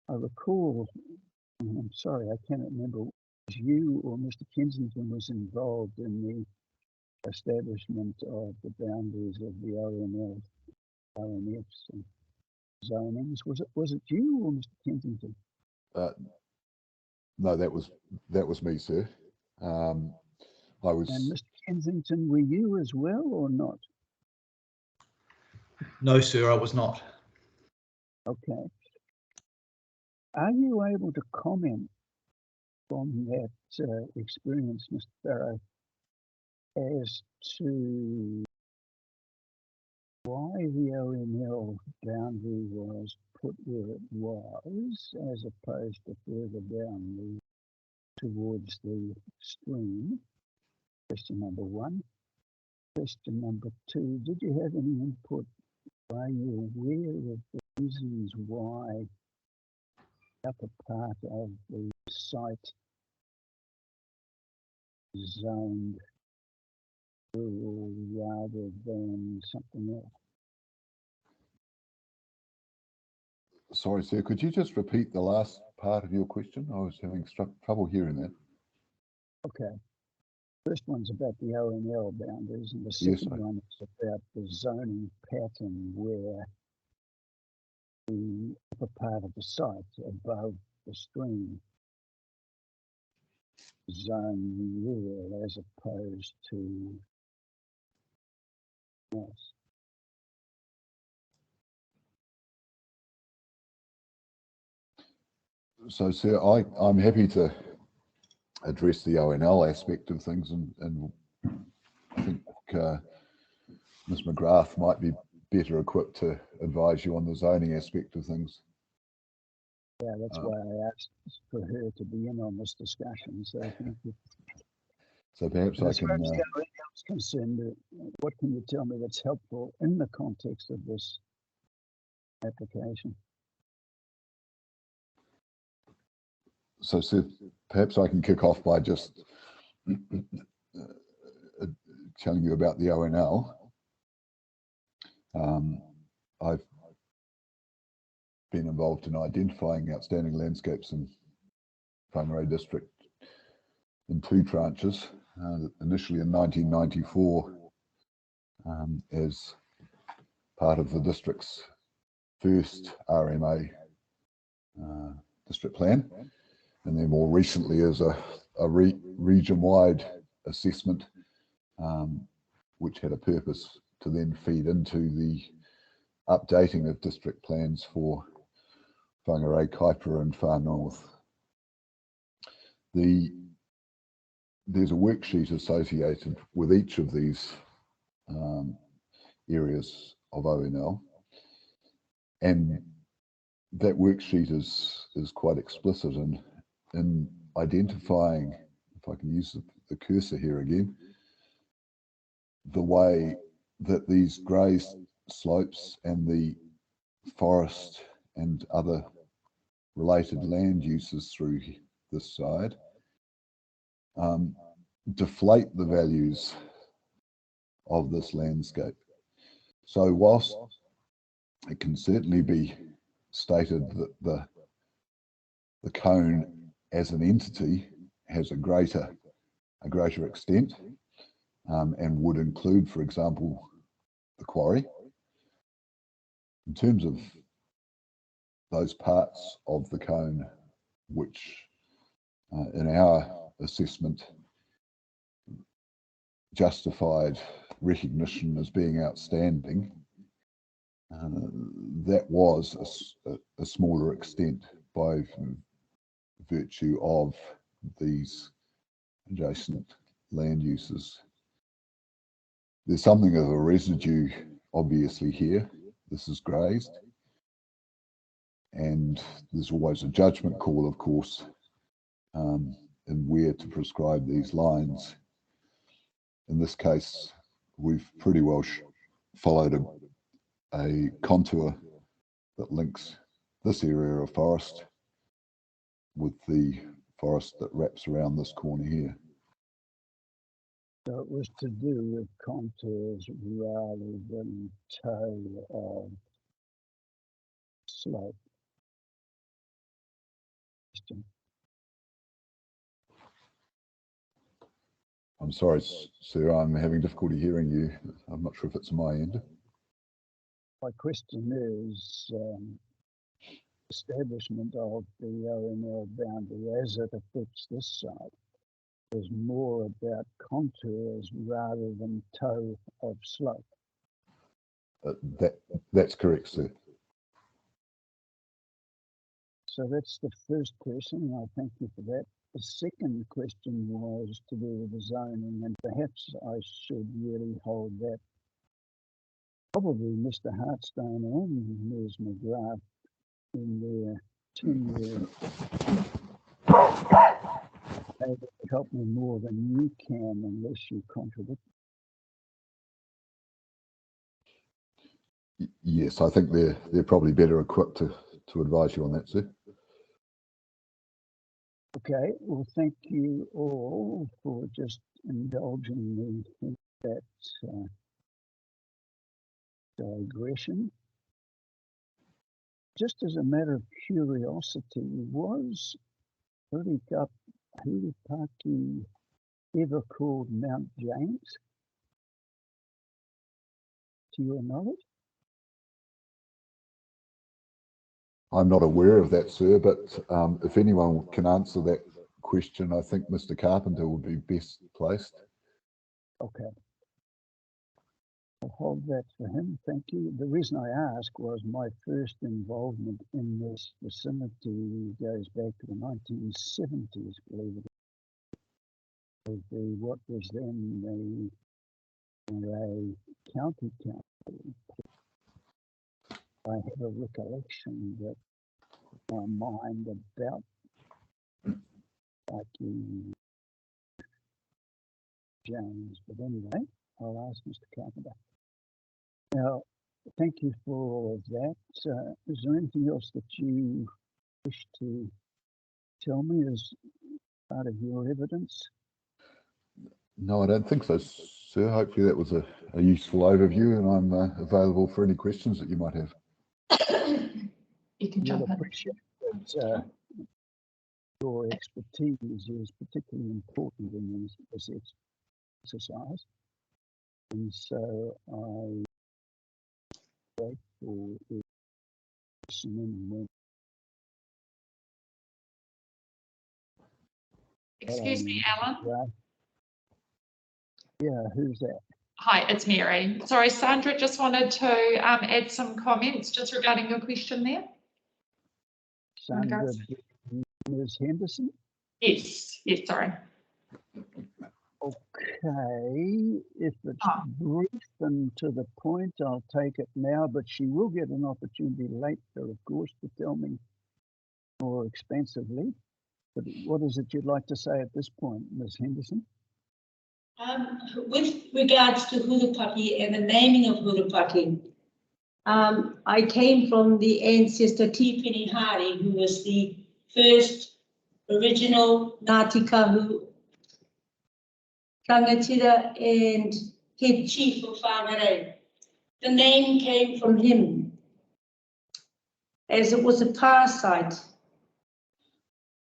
B: I recall, and I'm sorry, I cannot remember, was you or Mr. Kensington was involved in the establishment of the boundaries of the ONL, ONFs and zonings. Was it you or Mr. Kensington?
A: No, that was me, sir. I was.
B: And Mr. Kensington, were you as well or not?
E: No, sir, I was not.
B: Okay. Are you able to comment from that experience, Mr. Farrow, as to why the ONL boundary was put where it was, as opposed to further down towards the stream? Question number one. Question number two, did you have any input? Are you aware of the reasons why the upper part of the site is zoned rural rather than something else?
A: Sorry, sir, could you just repeat the last part of your question? I was having trouble hearing that.
B: Okay. First one's about the ONL boundaries, and the second one is about the zoning pattern where the upper part of the site above the stream zone rural as opposed to else.
A: So, sir, I'm happy to address the ONL aspect of things, and I think Ms. McGrath might be better equipped to advise you on the zoning aspect of things.
B: Yeah, that's why I asked for her to be in on this discussion. So thank you.
A: So perhaps
B: And
A: I
B: as far
A: can.
B: as the ONL is concerned, what can you tell me that's helpful in the context of this application?
A: So Seth, perhaps I can kick off by just telling you about the ONL. I've been involved in identifying outstanding landscapes in Whangarei district in two tranches, initially in 1994 as part of the district's first RMA district plan, and then more recently as a region-wide assessment, which had a purpose to then feed into the updating of district plans for Whangarei, Kaipara and Far North. There's a worksheet associated with each of these areas of ONL, and that worksheet is quite explicit in identifying, if I can use the cursor here again, the way that these grey slopes and the forest and other related land uses through this side deflate the values of this landscape. So whilst it can certainly be stated that the cone as an entity has a greater extent and would include, for example, the quarry, in terms of those parts of the cone which in our assessment justified recognition as being outstanding, that was a smaller extent by virtue of these adjacent land uses. There's something of a residue obviously here. This is grazed, and there's always a judgment call, of course, in where to prescribe these lines. In this case, we've pretty well followed a contour that links this area of forest with the forest that wraps around this corner here.
B: So it was to do with contours rather than toe of slope.
A: I'm sorry, sir, I'm having difficulty hearing you. I'm not sure if it's my end.
B: My question is establishment of the ONL boundary as it affects this side is more about contours rather than toe of slope.
A: That's correct, sir.
B: So that's the first question, and I thank you for that. The second question was to do with the zoning, and perhaps I should really hold that. Probably Mr. Hartstone and Ms. McGrath in their tenure able to help me more than you can unless you contradict.
A: Yes, I think they're probably better equipped to advise you on that, sir.
B: Okay, well, thank you all for just indulging me in that digression. Just as a matter of curiosity, was Hurupaki ever called Mount James, to your knowledge?
A: I'm not aware of that, sir, but if anyone can answer that question, I think Mr. Carpenter would be best placed.
B: Okay. I'll hold that for him. Thank you. The reason I asked was my first involvement in this vicinity goes back to the 1970s, believe it or not. What was then the Whangarei County Council. I have a recollection that my mind about Whangarei Jones, but anyway, I'll ask Mr. Carpenter. Now, thank you for all of that. Is there anything else that you wish to tell me as part of your evidence?
A: No, I don't think so, sir. Hopefully that was a useful overview, and I'm available for any questions that you might have.
C: You can
B: You'll
C: jump in.
B: appreciate that your expertise is particularly important in this exercise. And so I'm grateful for listening.
F: Excuse me, Alan.
B: Yeah, who's that?
F: Hi, it's Mary. Sorry, Sandra just wanted to add some comments just regarding your question there.
B: Sandra, Ms. Henderson?
F: Yes, sorry.
B: Okay, if it's brief and to the point, I'll take it now, but she will get an opportunity later, of course, to tell me more expansively. But what is it you'd like to say at this point, Ms. Henderson?
G: With regards to Hurupaki and the naming of Hurupaki, I came from the ancestor Tīpini Hari, who was the first original Ngāti Kahu rangatira and head chief of Whangarei. The name came from him, as it was a parasite,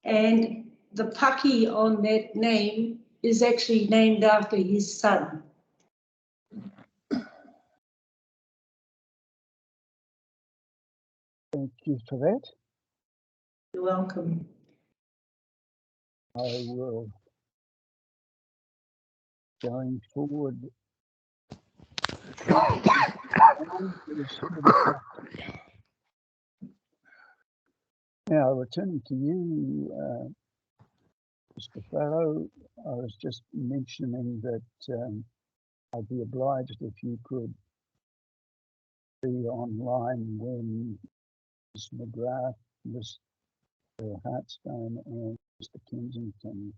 G: and the paki on that name is actually named after his son.
B: Thank you for that.
G: You're welcome.
B: I will, going forward, now returning to you, Mr. Farrow, I was just mentioning that I'd be obliged if you could be online when Ms. McGrath, Mr. Hartstone and Mr. Kensington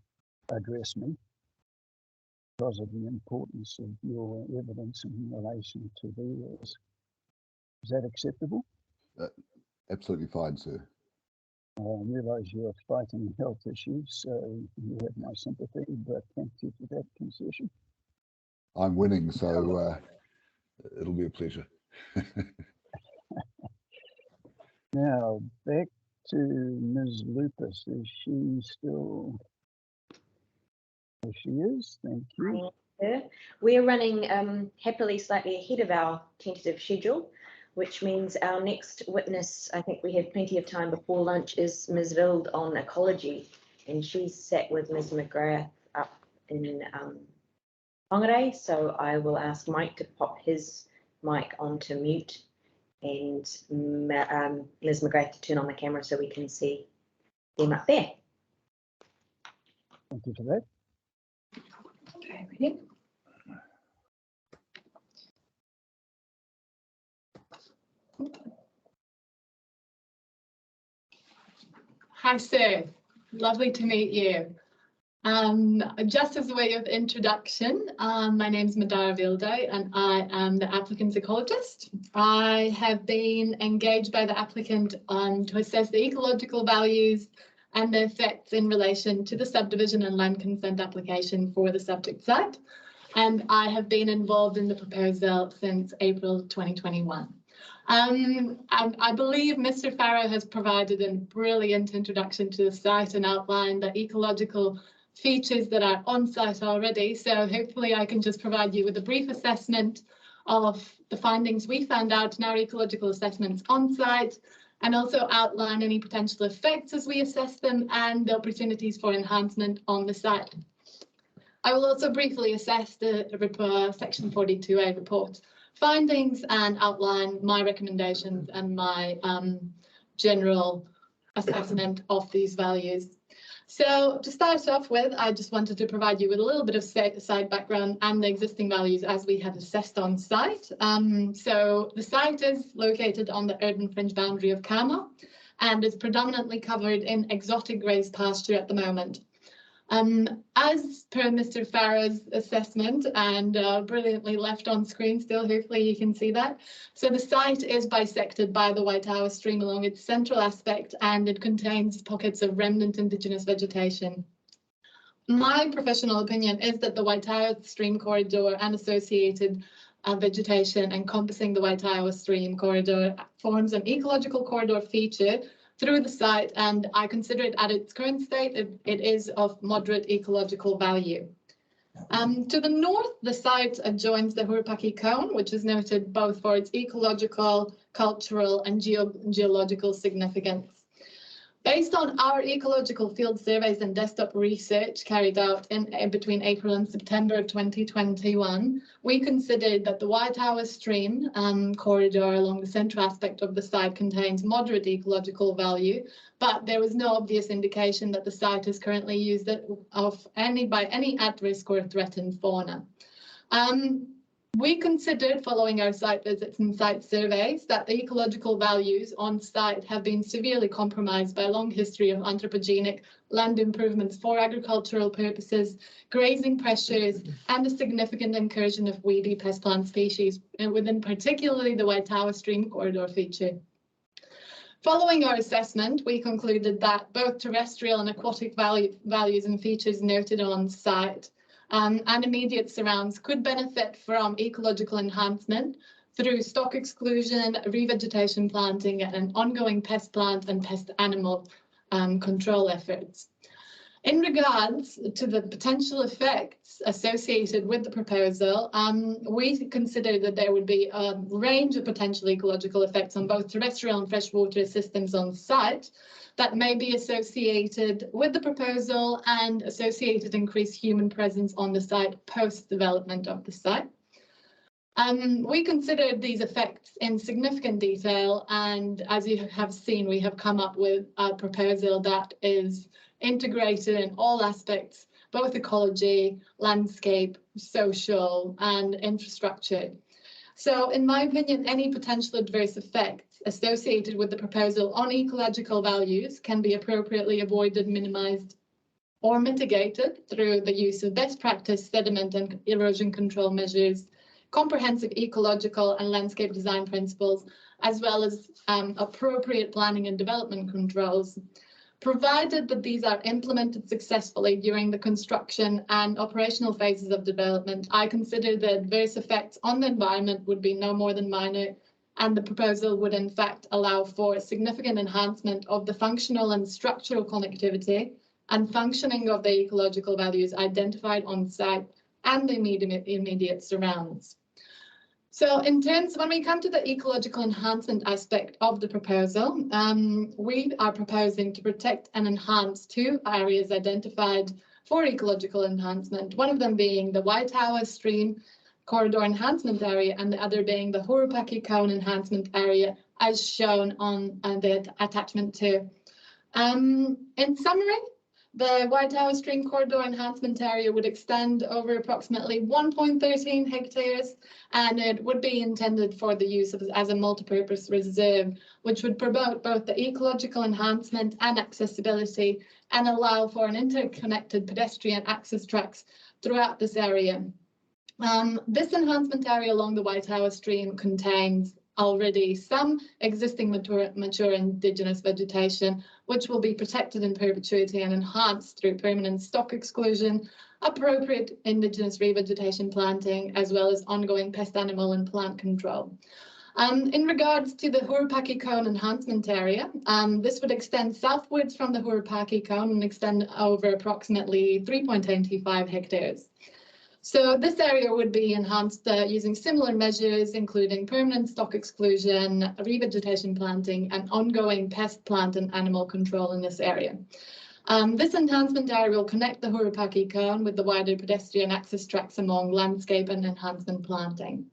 B: address me, because of the importance of your evidence in relation to theirs. Is that acceptable?
A: Absolutely fine, sir.
B: I realise you're fighting health issues, so you have my sympathy, but thank you for that concession.
A: I'm winning, so it'll be a pleasure.
B: Now, back to Ms. Lucas. Is she still? There she is, thank you.
H: We're running happily slightly ahead of our tentative schedule, which means our next witness, I think we have plenty of time before lunch, is Ms. Vild on ecology, and she's sat with Ms. McGrath up in Whangarei, so I will ask Mike to pop his mic onto mute and Ms. McGrath to turn on the camera so we can see them up there.
B: Thank you for that.
F: Okay.
I: Hi, Sue. Lovely to meet you. Just as a way of introduction, my name is Madara Vildo and I am the applicant's ecologist. I have been engaged by the applicant to assess the ecological values and the effects in relation to the subdivision and land consent application for the subject site. And I have been involved in the proposal since April 2021. I believe Mr. Farrow has provided a brilliant introduction to the site and outlined the ecological features that are on site already. So hopefully I can just provide you with a brief assessment of the findings we found out in our ecological assessments on site, and also outline any potential effects as we assess them and the opportunities for enhancement on the site. I will also briefly assess the Section 42A report findings and outline my recommendations and my general assessment of these values. So to start off with, I just wanted to provide you with a little bit of site background and the existing values as we had assessed on site. So the site is located on the urban fringe boundary of Kama and is predominantly covered in exotic grazed pasture at the moment. As per Mr. Farah's assessment and brilliantly left on screen still, hopefully you can see that. So the site is bisected by the Waitawa stream along its central aspect, and it contains pockets of remnant indigenous vegetation. My professional opinion is that the Waitawa stream corridor and associated vegetation encompassing the Waitawa stream corridor forms an ecological corridor feature through the site, and I consider it at its current state, it is of moderate ecological value. To the north, the site adjoins the Hurupaki cone, which is noted both for its ecological, cultural, and geological significance. Based on our ecological field surveys and desktop research carried out in between April and September of 2021, we considered that the Waitawa stream corridor along the central aspect of the site contains moderate ecological value, but there was no obvious indication that the site is currently used by any at-risk or threatened fauna. We considered, following our site visits and site surveys, that the ecological values on site have been severely compromised by a long history of anthropogenic land improvements for agricultural purposes, grazing pressures, and a significant incursion of weedy pest plant species, within particularly the Waitawa stream corridor feature. Following our assessment, we concluded that both terrestrial and aquatic values and features noted on site and immediate surrounds could benefit from ecological enhancement through stock exclusion, revegetation planting, and ongoing pest plant and pest animal control efforts. In regards to the potential effects associated with the proposal, we consider that there would be a range of potential ecological effects on both terrestrial and freshwater systems on site that may be associated with the proposal and associated increased human presence on the site post-development of the site. We considered these effects in significant detail, and as you have seen, we have come up with a proposal that is integrated in all aspects, both ecology, landscape, social, and infrastructure. So in my opinion, any potential adverse effects associated with the proposal on ecological values can be appropriately avoided, minimized, or mitigated through the use of best practice sediment and erosion control measures, comprehensive ecological and landscape design principles, as well as appropriate planning and development controls. Provided that these are implemented successfully during the construction and operational phases of development, I consider the adverse effects on the environment would be no more than minor, and the proposal would in fact allow for significant enhancement of the functional and structural connectivity and functioning of the ecological values identified on site and the immediate surrounds. So in terms, when we come to the ecological enhancement aspect of the proposal, we are proposing to protect and enhance two areas identified for ecological enhancement, one of them being the Waitawa stream corridor enhancement area and the other being the Hurupaki cone enhancement area as shown on the attachment 2. In summary, the Waitawa stream corridor enhancement area would extend over approximately 1.13 hectares, and it would be intended for the use of as a multipurpose reserve, which would promote both the ecological enhancement and accessibility and allow for an interconnected pedestrian access tracks throughout this area. This enhancement area along the Waitawa stream contains already some existing mature indigenous vegetation, which will be protected in perpetuity and enhanced through permanent stock exclusion, appropriate indigenous revegetation planting, as well as ongoing pest animal and plant control. In regards to the Hurupaki cone enhancement area, this would extend southwards from the Hurupaki cone and extend over approximately 3.85 hectares. So this area would be enhanced using similar measures, including permanent stock exclusion, revegetation planting, and ongoing pest, plant, and animal control in this area. This enhancement area will connect the Hurupaki cone with the wider pedestrian access tracks among landscape and enhancement planting.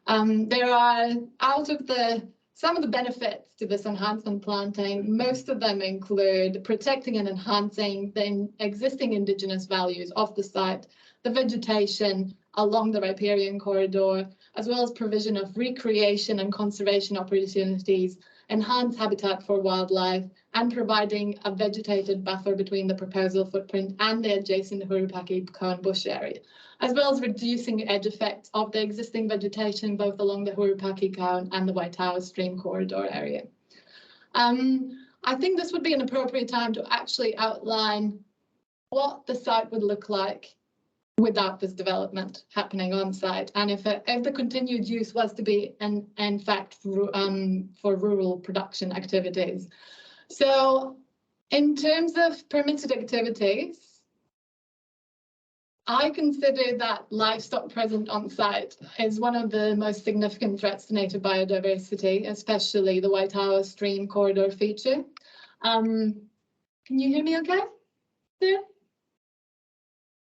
I: There are, out of the some of the benefits to this enhancement planting, most of them include protecting and enhancing the existing Indigenous values of the site, the vegetation along the riparian corridor, as well as provision of recreation and conservation opportunities, enhanced habitat for wildlife, and providing a vegetated buffer between the proposal footprint and the adjacent Hurupaki cone bush area, as well as reducing edge effects of the existing vegetation both along the Hurupaki cone and the Waitawa stream corridor area. I think this would be an appropriate time to actually outline what the site would look like without this development happening on site, and if the continued use was to be in fact for rural production activities. So in terms of permitted activities, I consider that livestock present on site is one of the most significant threats to native biodiversity, especially the Waitawa stream corridor feature. Can you hear me okay? There?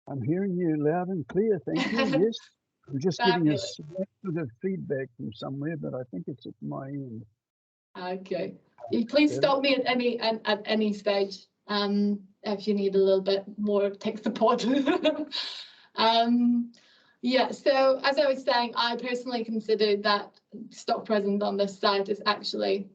B: I'm hearing you loud and clear, thank you. Yes, I'm just getting a
I: Fabulous.
B: bit of feedback from somewhere, but I think it's at my end.
I: Okay. Please stop me at any stage if you need a little bit more tech support. Yeah, so as I was saying, I personally consider that stock present on this site is actually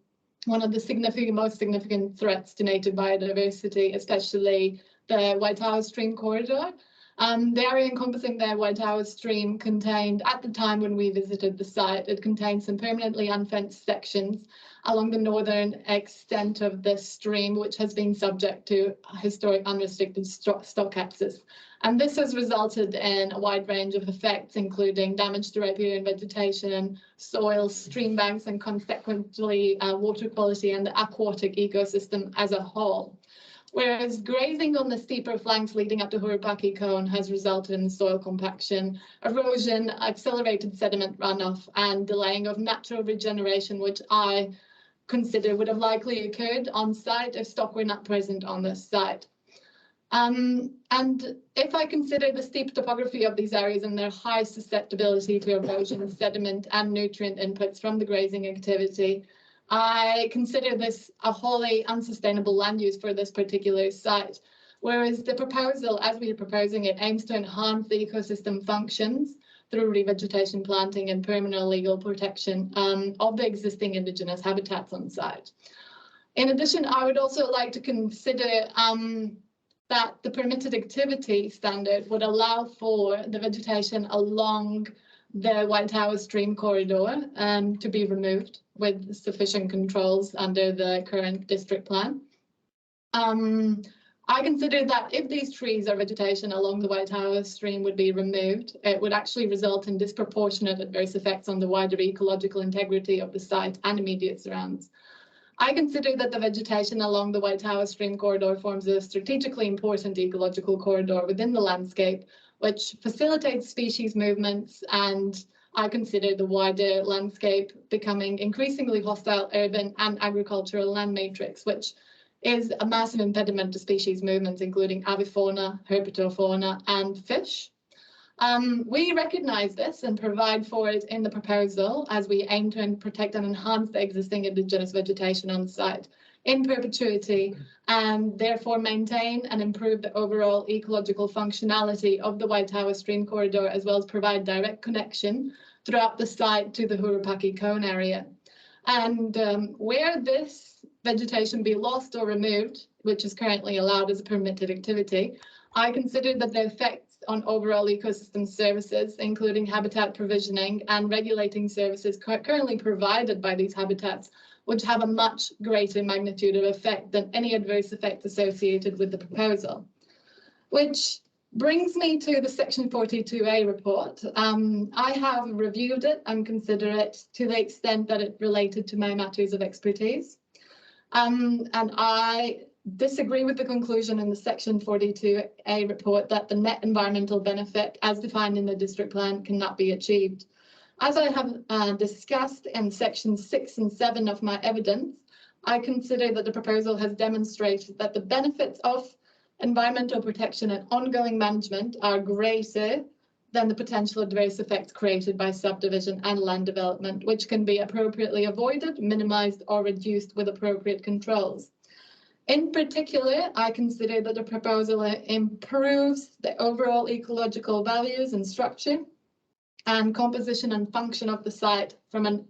I: one of the most significant threats to native biodiversity, especially the Waitawa stream corridor. The area encompassing the Waitawa stream contained, at the time when we visited the site, it contained some permanently unfenced sections along the northern extent of the stream, which has been subject to historic unrestricted stock access. And this has resulted in a wide range of effects, including damage to riparian vegetation, soil, stream banks, and consequently water quality and the aquatic ecosystem as a whole. Whereas grazing on the steeper flanks leading up to Hurupaki cone has resulted in soil compaction, erosion, accelerated sediment runoff, and delaying of natural regeneration, which I consider would have likely occurred on site if stock were not present on this site. And if I consider the steep topography of these areas and their high susceptibility to erosion, sediment, and nutrient inputs from the grazing activity, I consider this a wholly unsustainable land use for this particular site, whereas the proposal, as we are proposing it, aims to enhance the ecosystem functions through revegetation, planting, and permanent legal protection of the existing Indigenous habitats on site. In addition, I would also like to consider that the permitted activity standard would allow for the vegetation along the Waitawa stream corridor to be removed with sufficient controls under the current district plan. I consider that if these trees or vegetation along the Waitawa stream would be removed, it would actually result in disproportionate adverse effects on the wider ecological integrity of the site and immediate surrounds. I consider that the vegetation along the Waitawa stream corridor forms a strategically important ecological corridor within the landscape, which facilitates species movements, and I consider the wider landscape becoming increasingly hostile urban and agricultural land matrix, which is a massive impediment to species movements, including avifauna, herpetofauna, and fish. We recognise this and provide for it in the proposal as we aim to protect and enhance the existing Indigenous vegetation on site in perpetuity, and therefore maintain and improve the overall ecological functionality of the Waitawa stream corridor, as well as provide direct connection throughout the site to the Hurupaki cone area. And where this vegetation be lost or removed, which is currently allowed as a permitted activity, I consider that the effects on overall ecosystem services, including habitat provisioning and regulating services currently provided by these habitats, would have a much greater magnitude of effect than any adverse effect associated with the proposal. Which brings me to the Section 42A report. I have reviewed it and consider it to the extent that it related to my matters of expertise. And I disagree with the conclusion in the Section 42A report that the net environmental benefit as defined in the district plan cannot be achieved. As I have discussed in Sections 6 and 7 of my evidence, I consider that the proposal has demonstrated that the benefits of environmental protection and ongoing management are greater than the potential adverse effects created by subdivision and land development, which can be appropriately avoided, minimised or reduced with appropriate controls. In particular, I consider that the proposal improves the overall ecological values and structure and composition and function of the site from a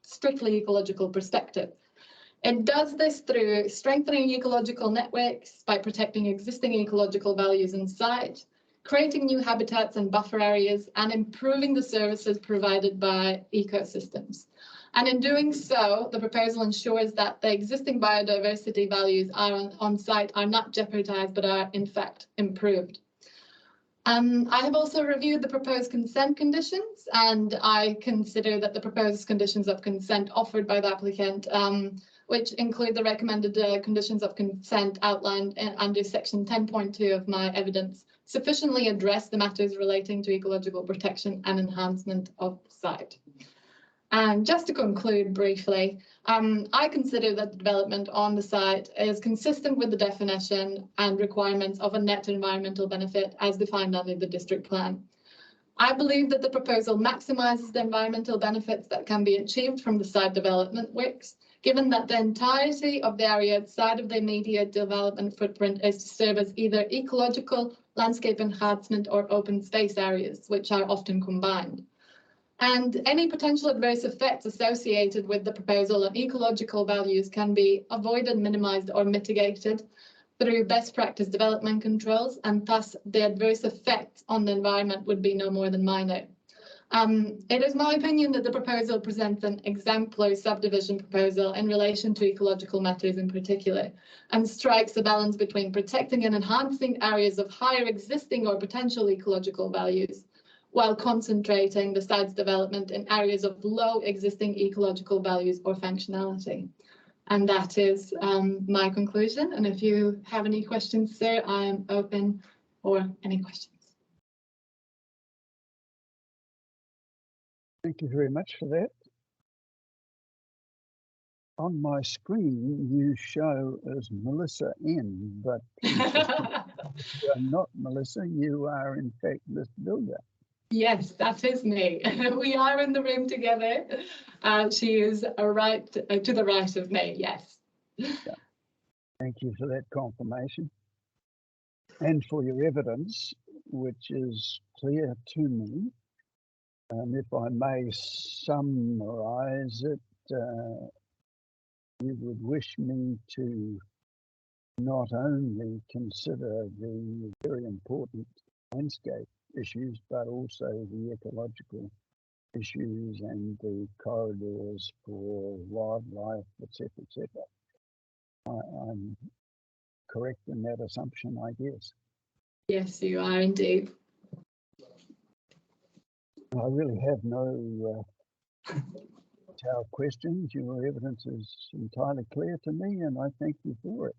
I: strictly ecological perspective. It does this through strengthening ecological networks by protecting existing ecological values in site, creating new habitats and buffer areas, and improving the services provided by ecosystems. And in doing so, the proposal ensures that the existing biodiversity values on site are not jeopardized, but are in fact improved. I have also reviewed the proposed consent conditions, and I consider that the proposed conditions of consent offered by the applicant, which include the recommended conditions of consent outlined under section 10.2 of my evidence, sufficiently address the matters relating to ecological protection and enhancement of site. And just to conclude briefly, I consider that the development on the site is consistent with the definition and requirements of a net environmental benefit as defined under the district plan. I believe that the proposal maximises the environmental benefits that can be achieved from the site development works, given that the entirety of the area outside of the immediate development footprint is to serve as either ecological, landscape enhancement or open space areas, which are often combined. And any potential adverse effects associated with the proposal on ecological values can be avoided, minimised or mitigated through best practice development controls, and thus the adverse effects on the environment would be no more than minor. It is my opinion that the proposal presents an exemplary subdivision proposal in relation to ecological matters in particular, and strikes a balance between protecting and enhancing areas of higher existing or potential ecological values, while concentrating the site's development in areas of low existing ecological values or functionality. And that is my conclusion. And if you have any questions, sir, I am open for any questions.
B: Thank you very much for that. On my screen, you show as Melissa N, but you are not Melissa. You are in fact Miss Builder.
I: Yes, that is me. We are in the room together. She is to the right of me, yes.
B: Yeah. Thank you for that confirmation and for your evidence, which is clear to me. If I may summarize it, you would wish me to not only consider the very important landscape issues, but also the ecological issues and the corridors for wildlife, etc., etc. I'm correct in that assumption, I guess.
I: Yes, you are indeed.
B: I really have no questions. Your evidence is entirely clear to me, and I thank you for it.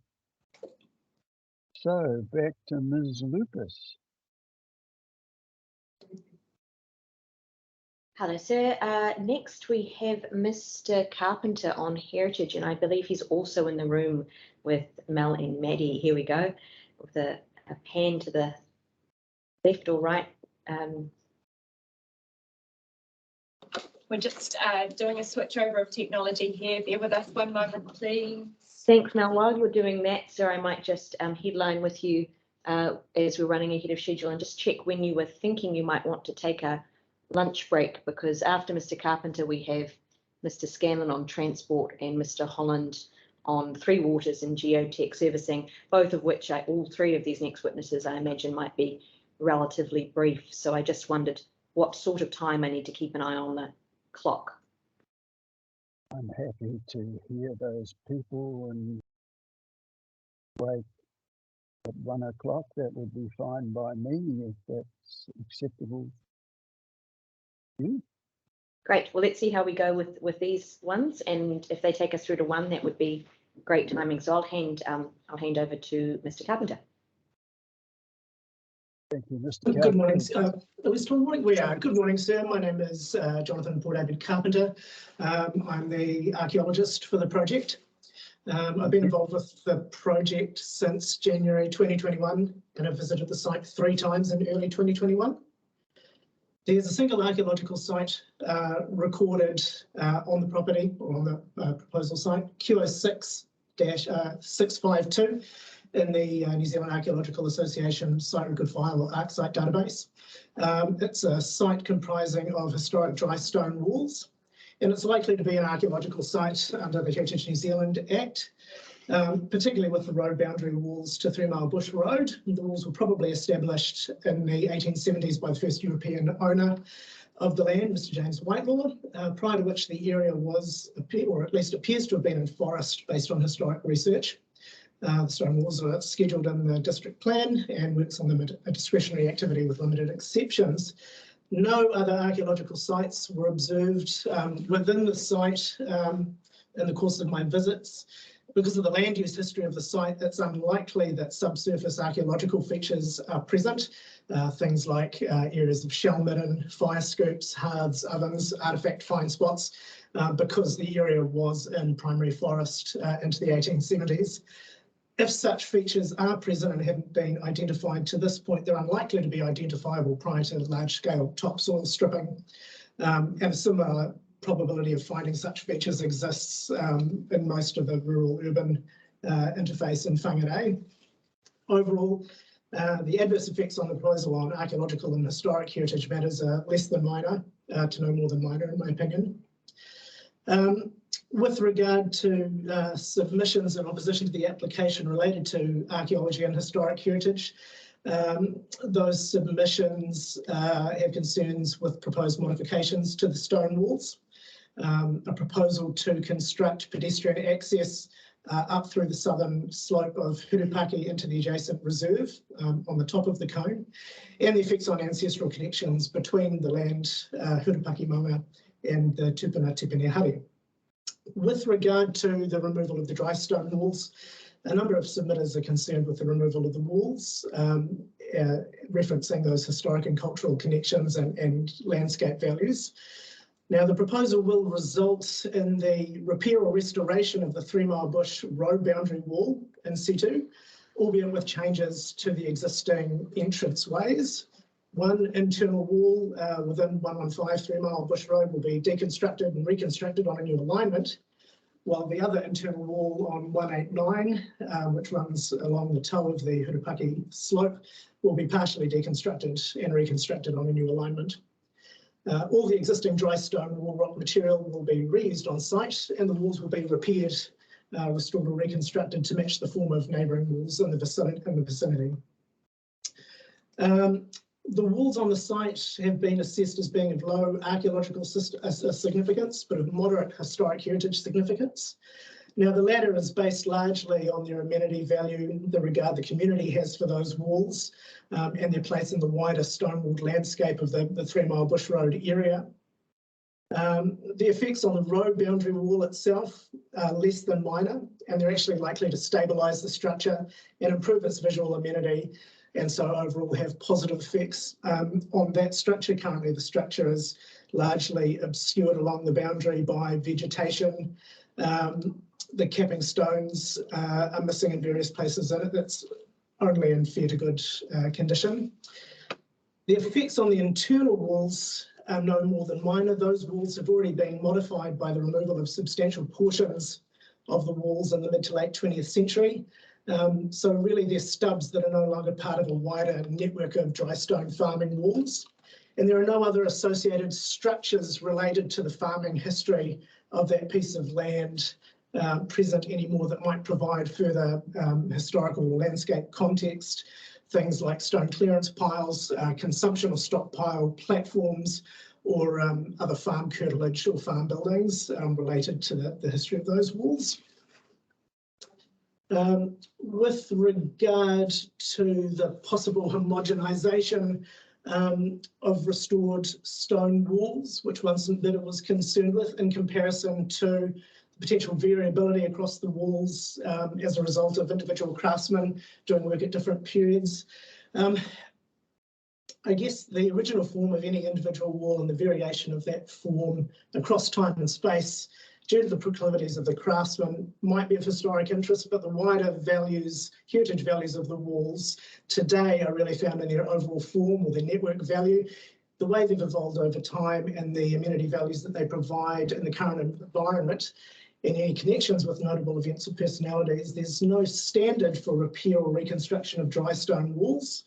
B: So back to Ms. Lucas.
H: Hello, sir. Next, we have Mr. Carpenter on Heritage, and I believe he's also in the room with Mel and Maddie. Here we go, with a pan to the left or right.
C: We're just doing a switch over of technology here. Bear with us one moment, please.
H: Thanks, Mel. While you're doing that, sir, I might just headline with you as we're running ahead of schedule and just check when you were thinking you might want to take a lunch break, because after Mr. Carpenter, we have Mr. Scanlon on transport and Mr. Holland on Three Waters and geotech servicing, both of which all three of these next witnesses, I imagine, might be relatively brief. So I just wondered what sort of time I need to keep an eye on the clock.
B: I'm happy to hear those people and break at 1 o'clock. That would be fine by me if that's acceptable.
H: Great. Well, let's see how we go with these ones, and if they take us through to 1, that would be great timing. So I'll hand over to Mr. Carpenter.
B: Thank you, Mr. Carpenter.
J: Good morning. Good morning, sir. My name is Jonathan Port David Carpenter. I'm the archaeologist for the project. I've been involved with the project since January 2021 and have visited the site 3 times in early 2021. There's a single archaeological site recorded on the property, or on the proposal site, QO6-652 in the New Zealand Archaeological Association Site Record File, or ArcSite database. It's a site comprising of historic dry stone walls, and it's likely to be an archaeological site under the Heritage New Zealand Act, particularly with the road boundary walls to 3 Mile Bush Road. The walls were probably established in the 1870s by the first European owner of the land, Mr. James Whitelaw, prior to which the area was, or at least appears to have been in forest based on historic research. The stone walls are scheduled in the district plan and works on a discretionary activity with limited exceptions. No other archaeological sites were observed within the site in the course of my visits. Because of the land use history of the site, it's unlikely that subsurface archaeological features are present. Things like areas of shell midden, fire scoops, hearths, ovens, artefact find spots, because the area was in primary forest into the 1870s. If such features are present and haven't been identified to this point, they're unlikely to be identifiable prior to large-scale topsoil stripping. And a similar probability of finding such features exists in most of the rural-urban interface in Whangarei. Overall, the adverse effects on the proposal on archaeological and historic heritage matters are less than minor, to no more than minor in my opinion. With regard to submissions in opposition to the application related to archaeology and historic heritage, those submissions have concerns with proposed modifications to the stone walls, a proposal to construct pedestrian access up through the southern slope of Hurupaki into the adjacent reserve on the top of the cone, and the effects on ancestral connections between the land, Hurupaki Maunga, and the Tupuna Tupinehari. With regard to the removal of the dry stone walls, a number of submitters are concerned with the removal of the walls, referencing those historic and cultural connections and landscape values. Now, the proposal will result in the repair or restoration of the 3 Mile Bush road boundary wall in situ, albeit with changes to the existing entrance ways. One internal wall within 115 3 Mile Bush Road will be deconstructed and reconstructed on a new alignment, while the other internal wall on 189, which runs along the toe of the Hurupaki slope, will be partially deconstructed and reconstructed on a new alignment. All the existing dry stone wall rock material will be reused on site, and the walls will be repaired, restored or reconstructed to match the form of neighbouring walls in the vicinity. The walls on the site have been assessed as being of low archaeological significance, but of moderate historic heritage significance. Now, the latter is based largely on their amenity value, the regard the community has for those walls, and their place in the wider stone-walled landscape of the 3 Mile Bush Road area. The effects on the road boundary wall itself are less than minor, and they're actually likely to stabilise the structure and improve its visual amenity, and so overall have positive effects on that structure. Currently, the structure is largely obscured along the boundary by vegetation. The capping stones are missing in various places in it. That's only in fair to good condition. The effects on the internal walls are no more than minor. Those walls have already been modified by the removal of substantial portions of the walls in the mid to late 20th century. So really they're stubs that are no longer part of a wider network of dry stone farming walls. And there are no other associated structures related to the farming history of that piece of land present anymore that might provide further historical landscape context. Things like stone clearance piles, consumption or stockpile platforms, or other farm curtilage or farm buildings related to the history of those walls. With regard to the possible homogenisation of restored stone walls, which one submitter was concerned with in comparison to potential variability across the walls as a result of individual craftsmen doing work at different periods. I guess the original form of any individual wall and the variation of that form across time and space due to the proclivities of the craftsman might be of historic interest, but the wider values, heritage values of the walls today are really found in their overall form or their network value. the way they've evolved over time and the amenity values that they provide in the current environment and any connections with notable events or personalities, there's no standard for repair or reconstruction of dry stone walls.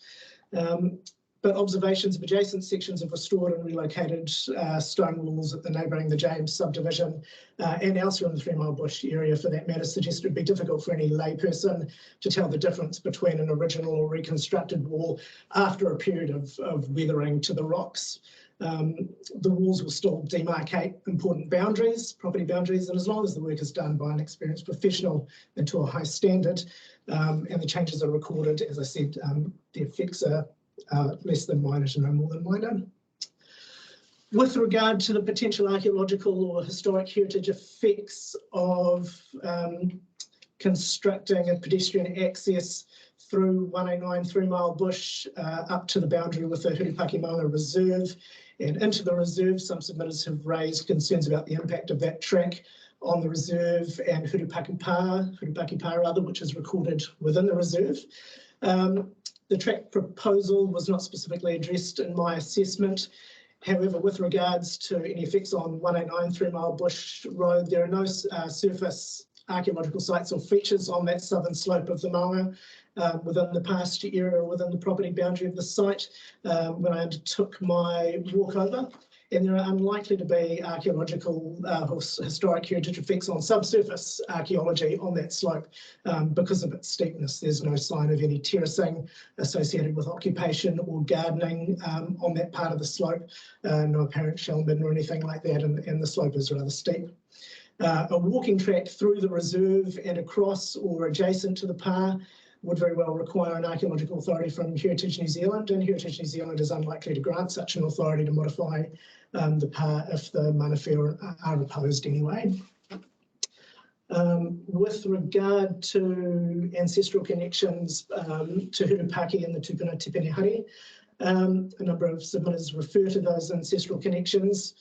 J: But observations of adjacent sections of restored and relocated stone walls at the neighbouring the James subdivision and elsewhere in the 3 Mile Bush area for that matter suggest it would be difficult for any layperson to tell the difference between an original or reconstructed wall after a period of weathering to the rocks. The walls will still demarcate important boundaries, property boundaries, and as long as the work is done by an experienced professional and to a high standard and the changes are recorded, as I said, the effects are less than minor to no more than minor. With regard to the potential archaeological or historic heritage effects of constructing a pedestrian access through 189 3 Mile Bush up to the boundary with the Hurupaki Maunga Reserve and into the reserve, some submitters have raised concerns about the impact of that track on the reserve and Hurupaki Pa, which is recorded within the reserve. The track proposal was not specifically addressed in my assessment. However, with regards to any effects on 189 3 Mile Bush Road, there are no surface archaeological sites or features on that southern slope of the Maunga within the pasture area or within the property boundary of the site when I undertook my walkover. And there are unlikely to be archaeological or historic heritage effects on subsurface archaeology on that slope because of its steepness. There's no sign of any terracing associated with occupation or gardening on that part of the slope, no apparent shellmen or anything like that, and the slope is rather steep. A walking track through the reserve and across or adjacent to the Pa would very well require an archaeological authority from Heritage New Zealand, and Heritage New Zealand is unlikely to grant such an authority to modify the Pa if the manawhia are opposed anyway. With regard to ancestral connections to Hurupaki and the Tupuna Tipene, a number of submitters refer to those ancestral connections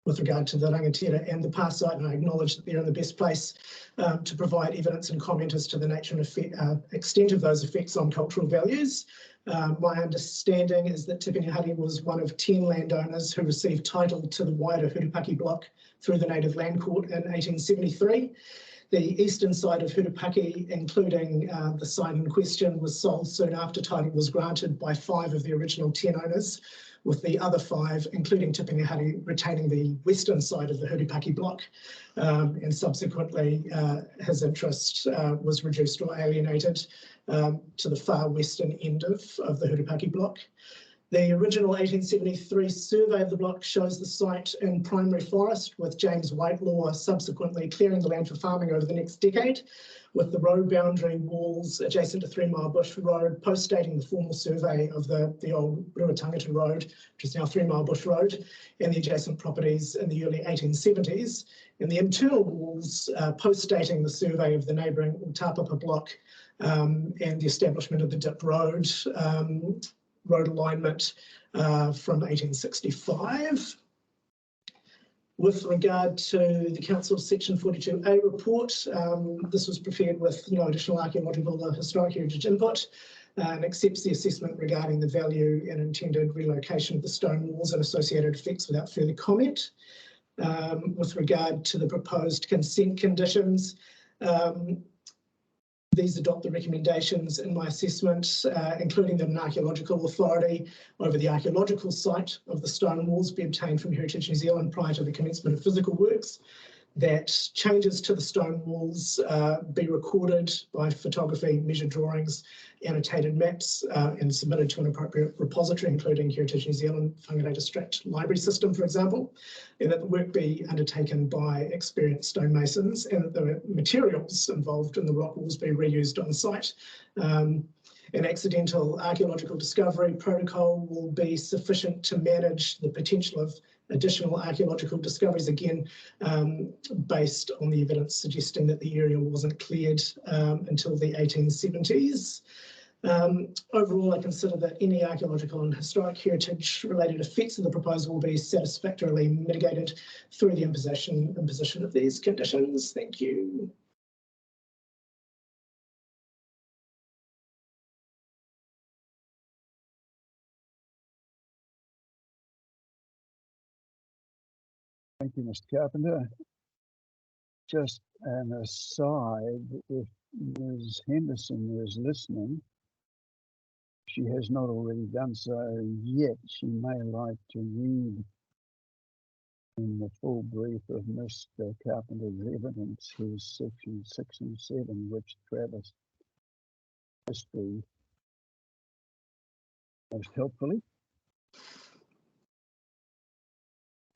J: with regard to the rangatira and the Pa site, and I acknowledge that they're in the best place to provide evidence and comment as to the nature and extent of those effects on cultural values. My understanding is that Tipene was one of 10 landowners who received title to the wider Hurupaki block through the Native Land Court in 1873. The eastern side of Hurupaki, including the site in question, was sold soon after title was granted by 5 of the original 10 owners, with the other 5, including Tipene, retaining the western side of the Hurupaki block, and subsequently his interest was reduced or alienated to the far western end of the Hurupaki block. The original 1873 survey of the block shows the site in primary forest, with James Whitelaw subsequently clearing the land for farming over the next decade, with the road boundary walls adjacent to 3 Mile Bush Road post-dating the formal survey of the old Ruatangata Road, which is now 3 Mile Bush Road, and the adjacent properties in the early 1870s, and the internal walls post-dating the survey of the neighbouring Utapapa block and the establishment of the Dip Road road alignment from 1865. With regard to the Council's Section 42A report, this was prepared with no additional archaeological or historic heritage input and accepts the assessment regarding the value and intended relocation of the stone walls and associated effects without further comment. With regard to the proposed consent conditions, these adopt the recommendations in my assessment, including that an archaeological authority over the archaeological site of the stone walls be obtained from Heritage New Zealand prior to the commencement of physical works, that changes to the stone walls be recorded by photography, measured drawings, annotated maps, and submitted to an appropriate repository, including Heritage New Zealand Whangarei District Library System, for example, and that the work be undertaken by experienced stonemasons, and that the materials involved in the rock walls be reused on site. An accidental archaeological discovery protocol will be sufficient to manage the potential of additional archaeological discoveries, again, based on the evidence suggesting that the area wasn't cleared until the 1870s. Overall, I consider that any archaeological and historic heritage related effects of the proposal will be satisfactorily mitigated through the imposition of these conditions. Thank you.
B: Thank you, Mr. Carpenter. Just an aside, if Ms. Henderson is listening, she has not already done so yet, she may like to read in the full brief of Mr. Carpenter's evidence his section 6 and 7, which Travis history most helpfully.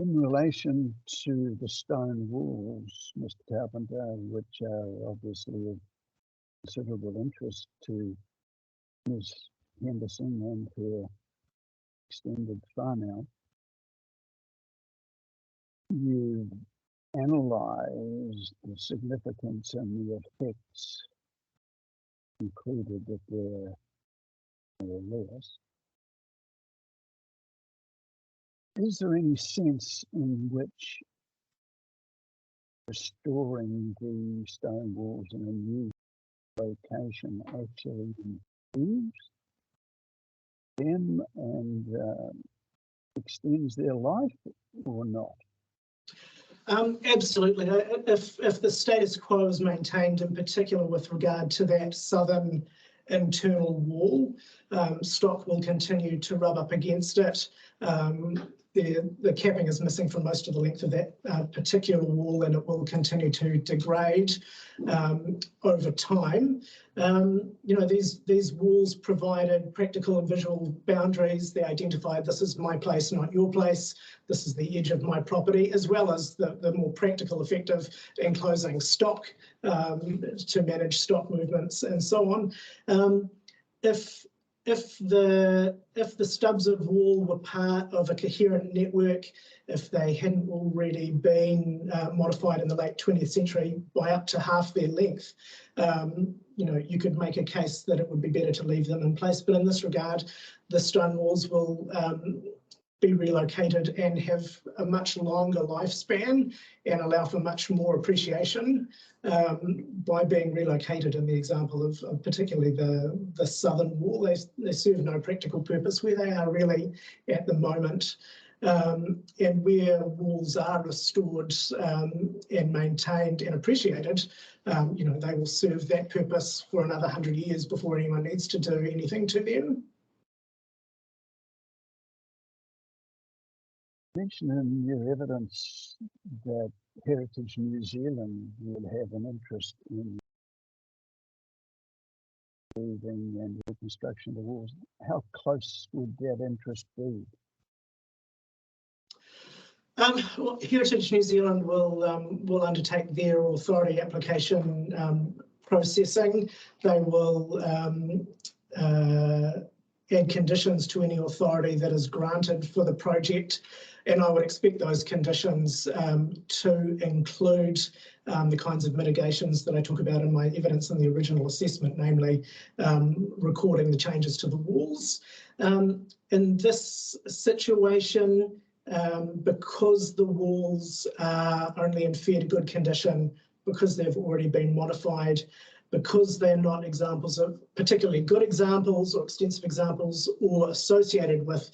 B: In relation to the stone walls, Mr. Carpenter, which are obviously of considerable interest to Ms. Henderson and her extended farm out, you've analysed the significance and the effects, concluded that they're more or less. Is there any sense in which restoring the stone walls in a new location actually improves them and extends their life or not?
J: Absolutely. If the status quo is maintained, in particular with regard to that southern internal wall, stock will continue to rub up against it. The capping is missing for most of the length of that particular wall, and it will continue to degrade over time. You know, these walls provided practical and visual boundaries. They identified this is my place, not your place. This is the edge of my property, as well as the more practical effect of enclosing stock to manage stock movements and so on. If the stubs of wall were part of a coherent network, if they hadn't already been modified in the late 20th century by up to half their length, you know, you could make a case that it would be better to leave them in place. But in this regard, the stone walls will be relocated and have a much longer lifespan and allow for much more appreciation by being relocated. In the example of particularly the southern wall, they serve no practical purpose where they are really at the moment. And where walls are restored and maintained and appreciated, you know, they will serve that purpose for another 100 years before anyone needs to do anything to them.
B: Mention in your evidence that Heritage New Zealand would have an interest in building and reconstruction of the walls. How close would that interest be?
J: Well, Heritage New Zealand will undertake their authority application processing. They will add conditions to any authority that is granted for the project, and I would expect those conditions to include the kinds of mitigations that I talk about in my evidence in the original assessment, namely recording the changes to the walls. In this situation, because the walls are only in fair to good condition, because they've already been modified, because they're not examples of particularly good examples or extensive examples or associated with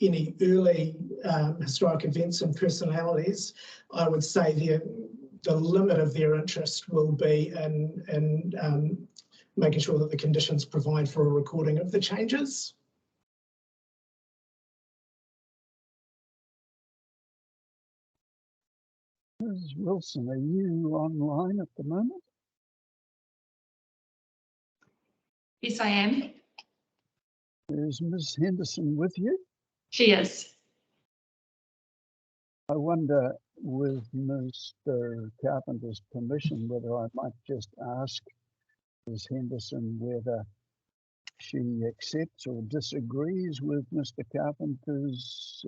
J: any early historic events and personalities, I would say the limit of their interest will be in making sure that the conditions provide for a recording of the changes.
B: Ms. Wilson, are you online at the moment?
F: Yes, I am.
B: Is Ms. Henderson with you?
F: She is.
B: I wonder, with Mr. Carpenter's permission, whether I might just ask Ms. Henderson whether she accepts or disagrees with Mr. Carpenter's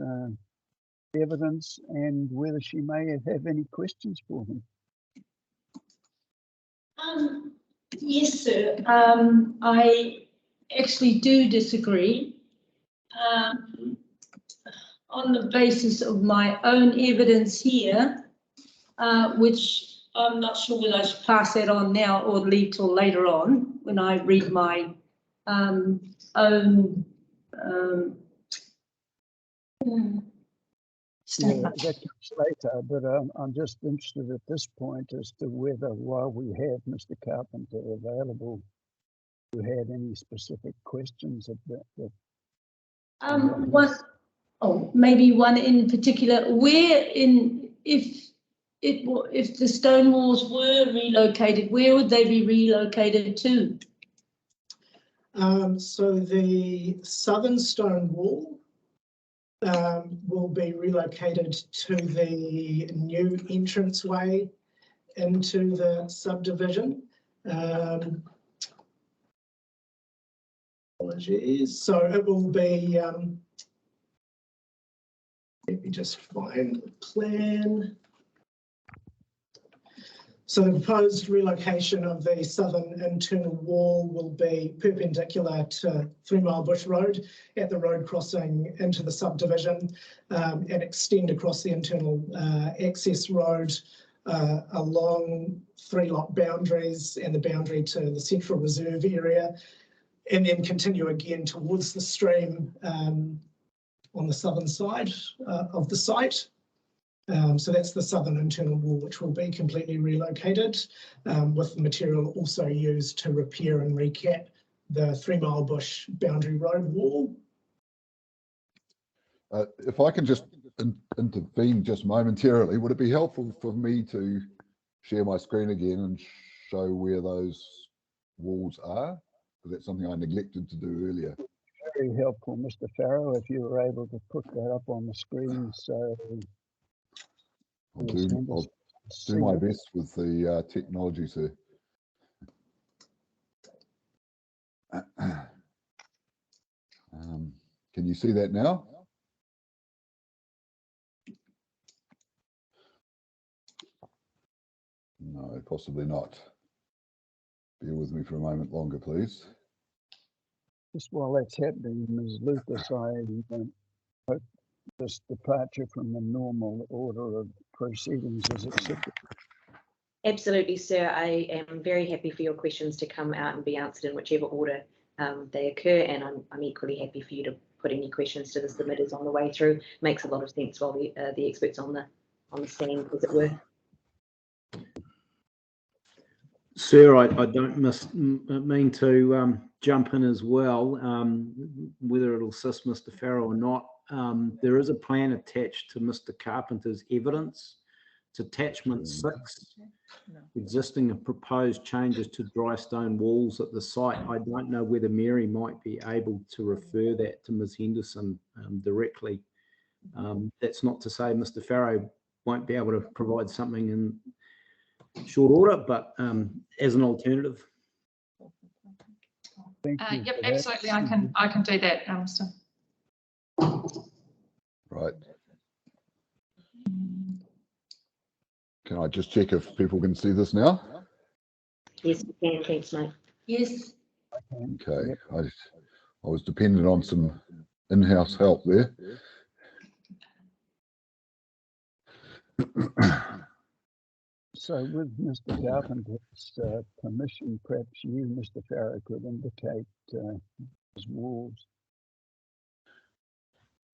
B: evidence and whether she may have any questions for him.
G: Yes, sir. I actually do disagree. On the basis of my own evidence here, which I'm not sure whether I should pass that on now or leave till later on when I read my own
B: Yeah, that comes later, but I'm just interested at this point as to whether, while we have Mr. Carpenter available, you had any specific questions about that.
G: Maybe one in particular. Where in, if the stone walls were relocated, where would they be relocated to?
J: So the southern stone wall will be relocated to the new entranceway into the subdivision. Apologies. So it will be, let me just find the plan. So the proposed relocation of the southern internal wall will be perpendicular to 3 Mile Bush Road at the road crossing into the subdivision, and extend across the internal access road along 3 lot boundaries and the boundary to the central reserve area, and then continue again towards the stream on the southern side of the site. So that's the southern internal wall, which will be completely relocated, with the material also used to repair and recap the 3 Mile Bush boundary road wall.
A: If I can just intervene just momentarily, would it be helpful for me to share my screen again and show where those walls are? Because that's something I neglected to do earlier.
B: Very helpful, Mr. Farrow, if you were able to put that up on the screen. So
A: I'll do my best with the technology, sir. Can you see that now? No, possibly not. Bear with me for a moment longer, please.
B: Just while that's happening, Ms. Lucas, I hope this departure from the normal order of proceedings is accepted.
H: Absolutely, sir. I am very happy for your questions to come out and be answered in whichever order they occur, and I'm equally happy for you to put any questions to the submitters on the way through. Makes a lot of sense while the experts on the stand, as it were.
D: Sir, I don't mean to jump in as well, whether it'll assist Mr. Farrow or not. There is a plan attached to Mr. Carpenter's evidence. It's attachment 6, existing and proposed changes to dry stone walls at the site. I don't know whether Mary might be able to refer that to Ms. Henderson directly. That's not to say Mr. Farrow won't be able to provide something in short order, but as an alternative.
B: Thank you.
F: Yep, absolutely. I can do that, Mr.
A: Right. Can I just check if people can see this now?
H: Yes, we can. Thanks, mate.
G: Yes.
A: Okay. I was dependent on some in-house help there.
B: So with Mr. Carpenter's permission, perhaps you, Mr. Farrow, could indicate his walls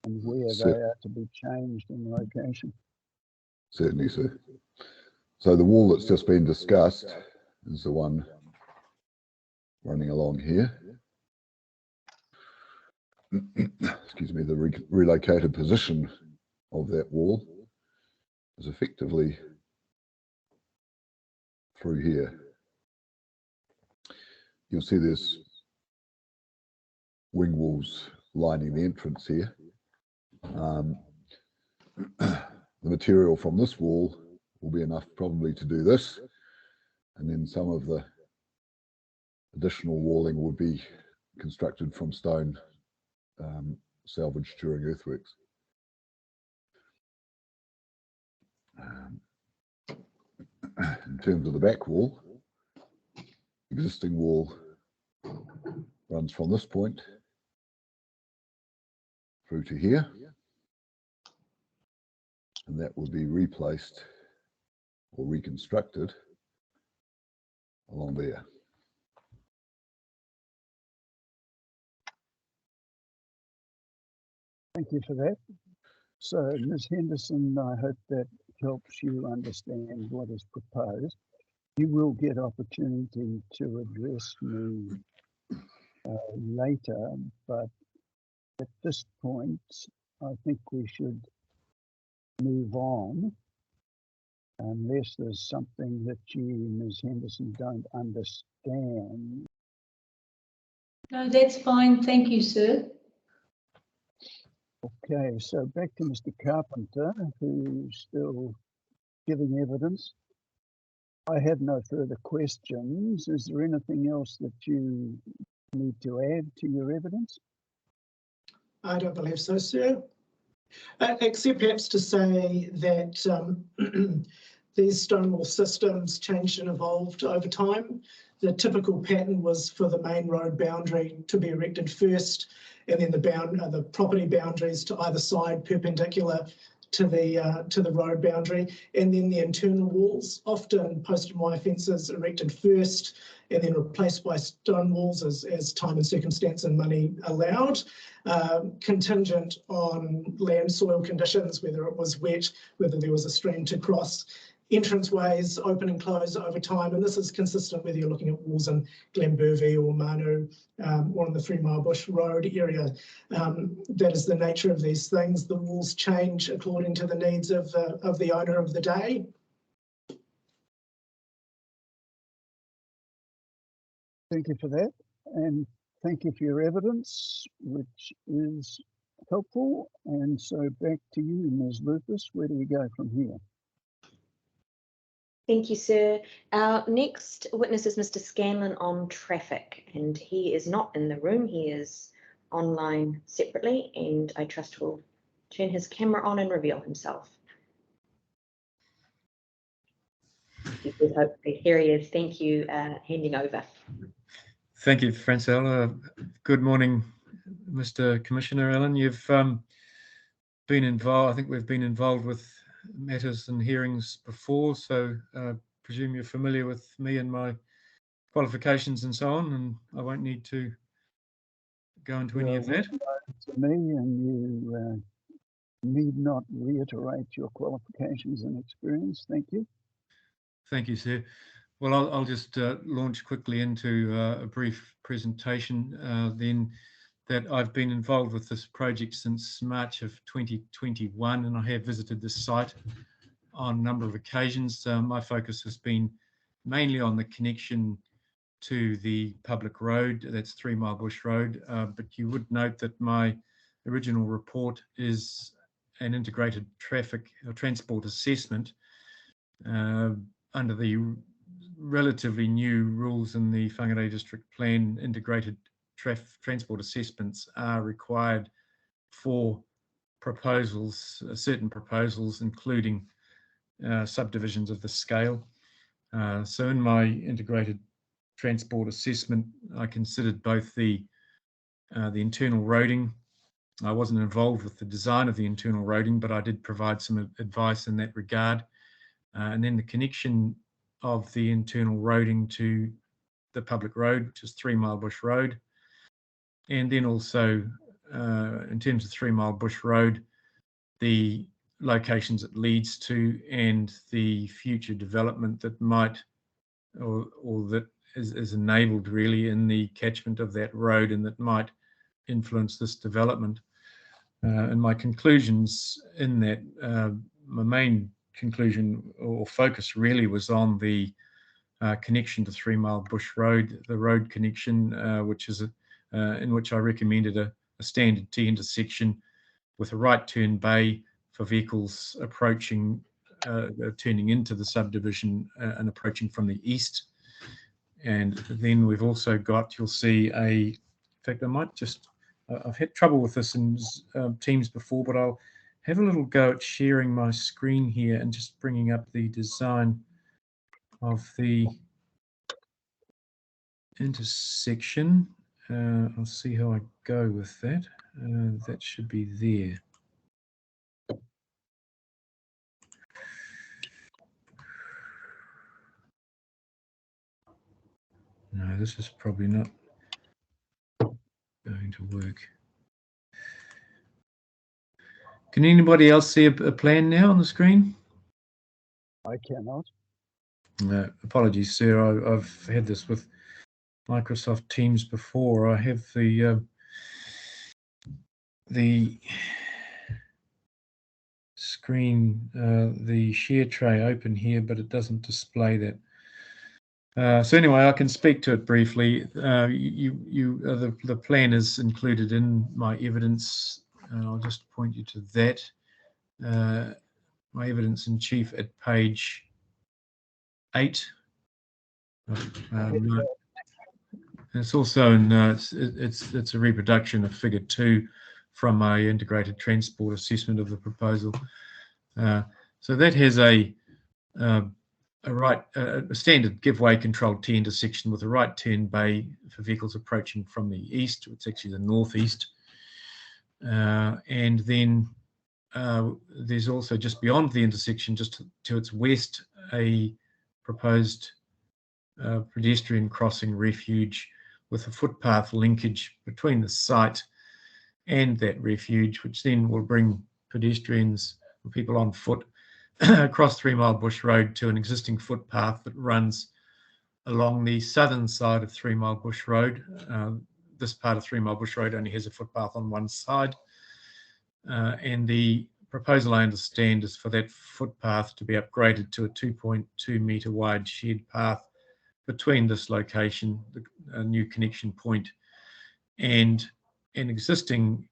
B: and where they are to be changed in location.
A: Certainly, sir. So the wall that's just been discussed is the one running along here. Excuse me, the relocated position of that wall is effectively through here. You'll see there's wing walls lining the entrance here. The material from this wall will be enough probably to do this, and then some of the additional walling would be constructed from stone salvaged during earthworks. In terms of the back wall, existing wall runs from this point through to here, and that will be replaced or reconstructed along there.
B: Thank you for that. So, Ms. Henderson, I hope that helps you understand what is proposed. You will get opportunity to address me later, but at this point, I think we should move on unless there's something that you, Ms. Henderson, don't understand.
G: No, that's fine. Thank you, sir.
B: Okay, so back to Mr. Carpenter, who's still giving evidence. I have no further questions. Is there anything else that you need to add to your evidence?
J: I don't believe so, sir. Except perhaps to say that these stone wall systems changed and evolved over time. The typical pattern was for the main road boundary to be erected first, and then the property boundaries to either side perpendicular to the road boundary, and then the internal walls, often post and wire fences, erected first and then replaced by stone walls as time and circumstance and money allowed, contingent on land soil conditions, whether it was wet, whether there was a stream to cross. Entranceways open and close over time, and this is consistent whether you're looking at walls in Glenbervie or Manu or in the 3 Mile Bush Road area. That is the nature of these things. The walls change according to the needs of the owner of the day.
B: Thank you for that, and thank you for your evidence, which is helpful. And so back to you, Ms. Lucas. Where do we go from here?
H: Thank you, sir. Our next witness is Mr. Scanlon on traffic, and he is not in the room. He is online separately, and I trust will turn his camera on and reveal himself. Hopefully, here he is. Thank you. Handing over.
K: Thank you, Francelle. Good morning, Mr. Commissioner Allen. You've been involved, I think we've been involved with matters and hearings before, so I presume you're familiar with me and my qualifications and so on, and I won't need to go into any of that.
B: To me, and you need not reiterate your qualifications and experience. Thank you.
K: Thank you, sir. Well, I'll just launch quickly into a brief presentation then. That I've been involved with this project since March of 2021, and I have visited this site on a number of occasions. My focus has been mainly on the connection to the public road, that's 3 Mile Bush Road, but you would note that my original report is an integrated traffic or transport assessment under the relatively new rules in the Whangarei District Plan. Integrated transport assessments are required for proposals, certain proposals, including subdivisions of the scale. So in my integrated transport assessment, I considered both the internal roading. I wasn't involved with the design of the internal roading, but I did provide some advice in that regard. And then the connection of the internal roading to the public road, which is 3 Mile Bush Road. And then also, in terms of 3 Mile Bush Road, the locations it leads to and the future development that might, or that is enabled really in the catchment of that road and that might influence this development. And my conclusions in that, my main conclusion or focus really was on the connection to 3 Mile Bush Road, the road connection, which is in which I recommended a standard T intersection with a right turn bay for vehicles approaching, turning into the subdivision and approaching from the east. And then we've also got, you'll see in fact, I might just, I've had trouble with this in Teams before, but I'll have a little go at sharing my screen here and just bringing up the design of the intersection. I'll see how I go with that. That should be there. No, this is probably not going to work. Can anybody else see a plan now on the screen?
B: I cannot.
K: Apologies, sir. I've had this with Microsoft Teams before. I have the screen, the share tray open here, but it doesn't display that. So anyway, I can speak to it briefly. The plan is included in my evidence. I'll just point you to that. My evidence in chief at page 8. It's also in it's a reproduction of figure 2 from my integrated transport assessment of the proposal. So that has a standard give-way controlled T intersection with a right turn bay for vehicles approaching from the east. It's actually the northeast, and then there's also just beyond the intersection, just to its west, a proposed pedestrian crossing refuge with a footpath linkage between the site and that refuge, which then will bring pedestrians or people on foot across 3 Mile Bush Road to an existing footpath that runs along the southern side of 3 Mile Bush Road. This part of 3 Mile Bush Road only has a footpath on one side. And the proposal, I understand, is for that footpath to be upgraded to a 2.2 metre wide shared path between this location, a new connection point, and an existing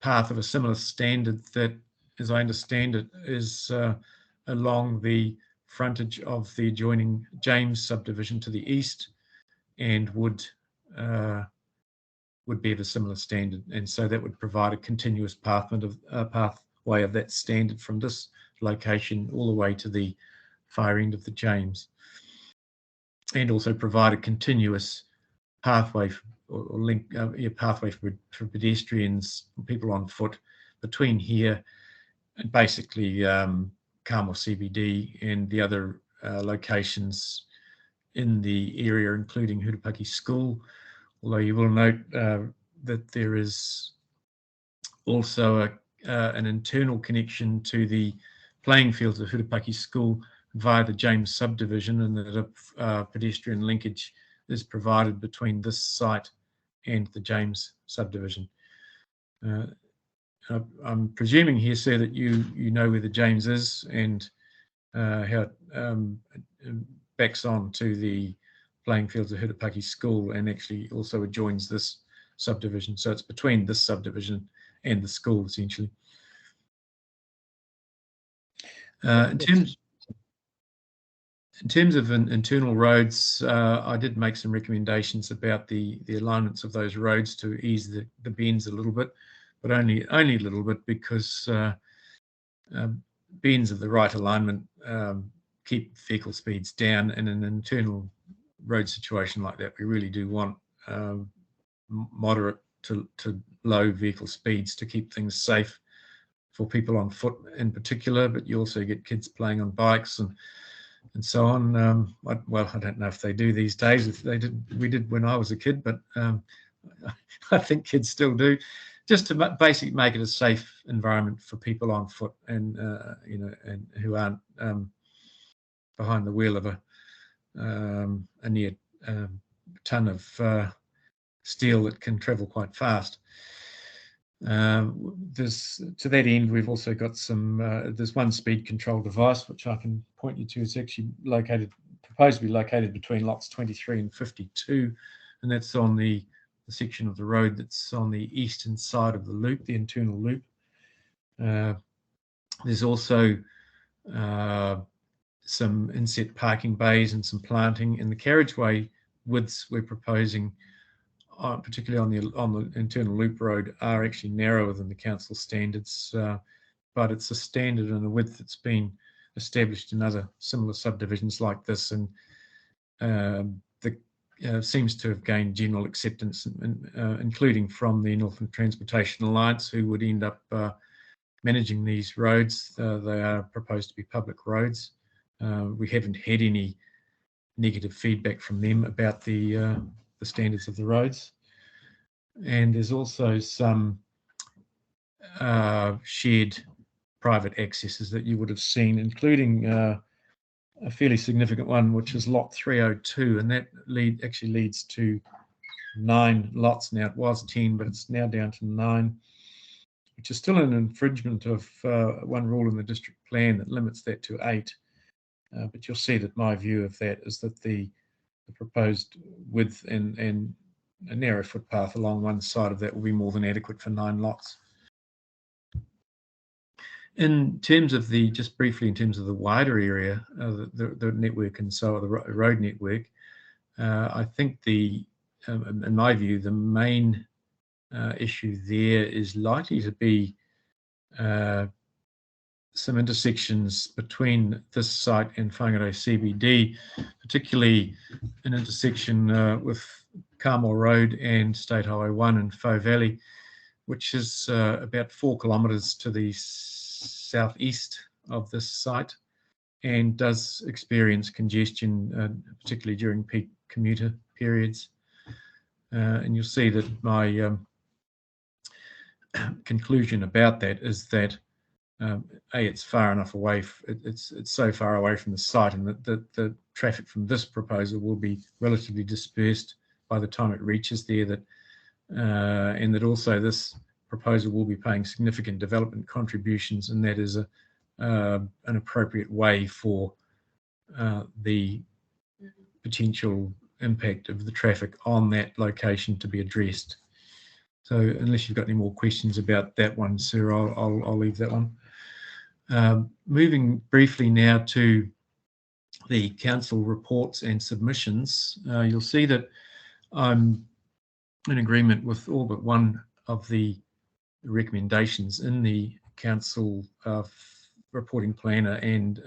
K: path of a similar standard that, as I understand it, is along the frontage of the adjoining James subdivision to the east, and would be of a similar standard. And so that would provide a continuous pathway of that standard from this location all the way to the far end of the James, and also provide a continuous pathway or link pathway for pedestrians, people on foot between here and basically Carmel CBD and the other locations in the area, including Hurupaki School. Although you will note that there is also an internal connection to the playing fields of Hurupaki School via the James subdivision, and that a pedestrian linkage is provided between this site and the James subdivision. I'm presuming here, sir, that you know where the James is and how it backs on to the playing fields of Hurupaki School, and actually also adjoins this subdivision. So it's between this subdivision and the school, essentially. In terms of internal roads, I did make some recommendations about the alignments of those roads to ease the bends a little bit, but only a little bit, because bends of the right alignment keep vehicle speeds down. In an internal road situation like that, we really do want moderate to low vehicle speeds to keep things safe for people on foot in particular, but you also get kids playing on bikes and so on. Well, I don't know if they do these days. If they did, we did when I was a kid, but I think kids still do, just to basically make it a safe environment for people on foot, and and who aren't behind the wheel of a near ton of steel that can travel quite fast. To that end, we've also got some, there's one speed control device, which I can point you to. It's actually proposed to be located between lots 23 and 52, and that's on the section of the road that's on the eastern side of the loop, the internal loop. There's also some inset parking bays and some planting, and the carriageway widths we're proposing, particularly on the internal loop road, are actually narrower than the council standards, but it's a standard and a width that's been established in other similar subdivisions like this, and seems to have gained general acceptance, including from the Northern Transportation Alliance, who would end up managing these roads. They are proposed to be public roads. We haven't had any negative feedback from them about the standards of the roads. And there's also some shared private accesses that you would have seen, including a fairly significant one, which is lot 302, and that actually leads to 9 lots now. It was 10, but it's now down to 9, which is still an infringement of one rule in the district plan that limits that to 8. But you'll see that my view of that is that the proposed width and a narrow footpath along one side of that will be more than adequate for 9 lots. In terms of just briefly in terms of the wider area, the network and so the road network, I think in my view, the main issue there is likely to be some intersections between this site and Whangarei CBD, particularly an intersection with Carmel Road and State Highway 1 in Faux Valley, which is about 4 kilometres to the southeast of this site and does experience congestion, particularly during peak commuter periods. And you'll see that my conclusion about that is that it's far enough away. It's so far away from the site, and that the traffic from this proposal will be relatively dispersed by the time it reaches there. And that also this proposal will be paying significant development contributions, and that is an appropriate way for the potential impact of the traffic on that location to be addressed. So unless you've got any more questions about that one, sir, I'll leave that one. Moving briefly now to the council reports and submissions, you'll see that I'm in agreement with all but one of the recommendations in the council reporting planner and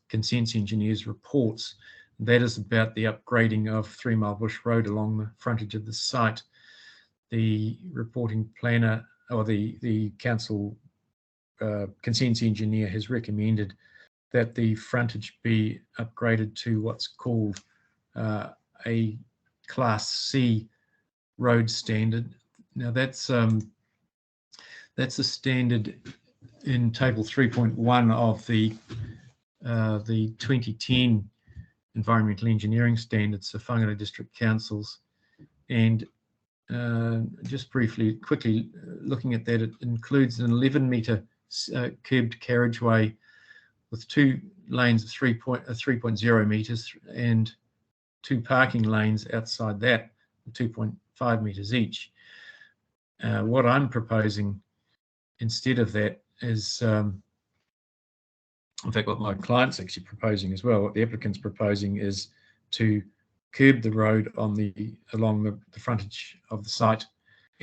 K: consents engineer's reports. That is about the upgrading of 3 Mile Bush Road along the frontage of the site. The reporting planner, or the council consents engineer, has recommended that the frontage be upgraded to what's called a Class C road standard. Now that's a standard in table 3.1 of the 2010 environmental engineering standards for Whangarei district councils. And just quickly looking at that, it includes an 11-metre curbed carriageway with 2 lanes of 3.0 metres and 2 parking lanes outside that, 2.5 metres each. What I'm proposing instead of that is, in fact, what my client's actually proposing as well, what the applicant's proposing is to curb the road along the frontage of the site,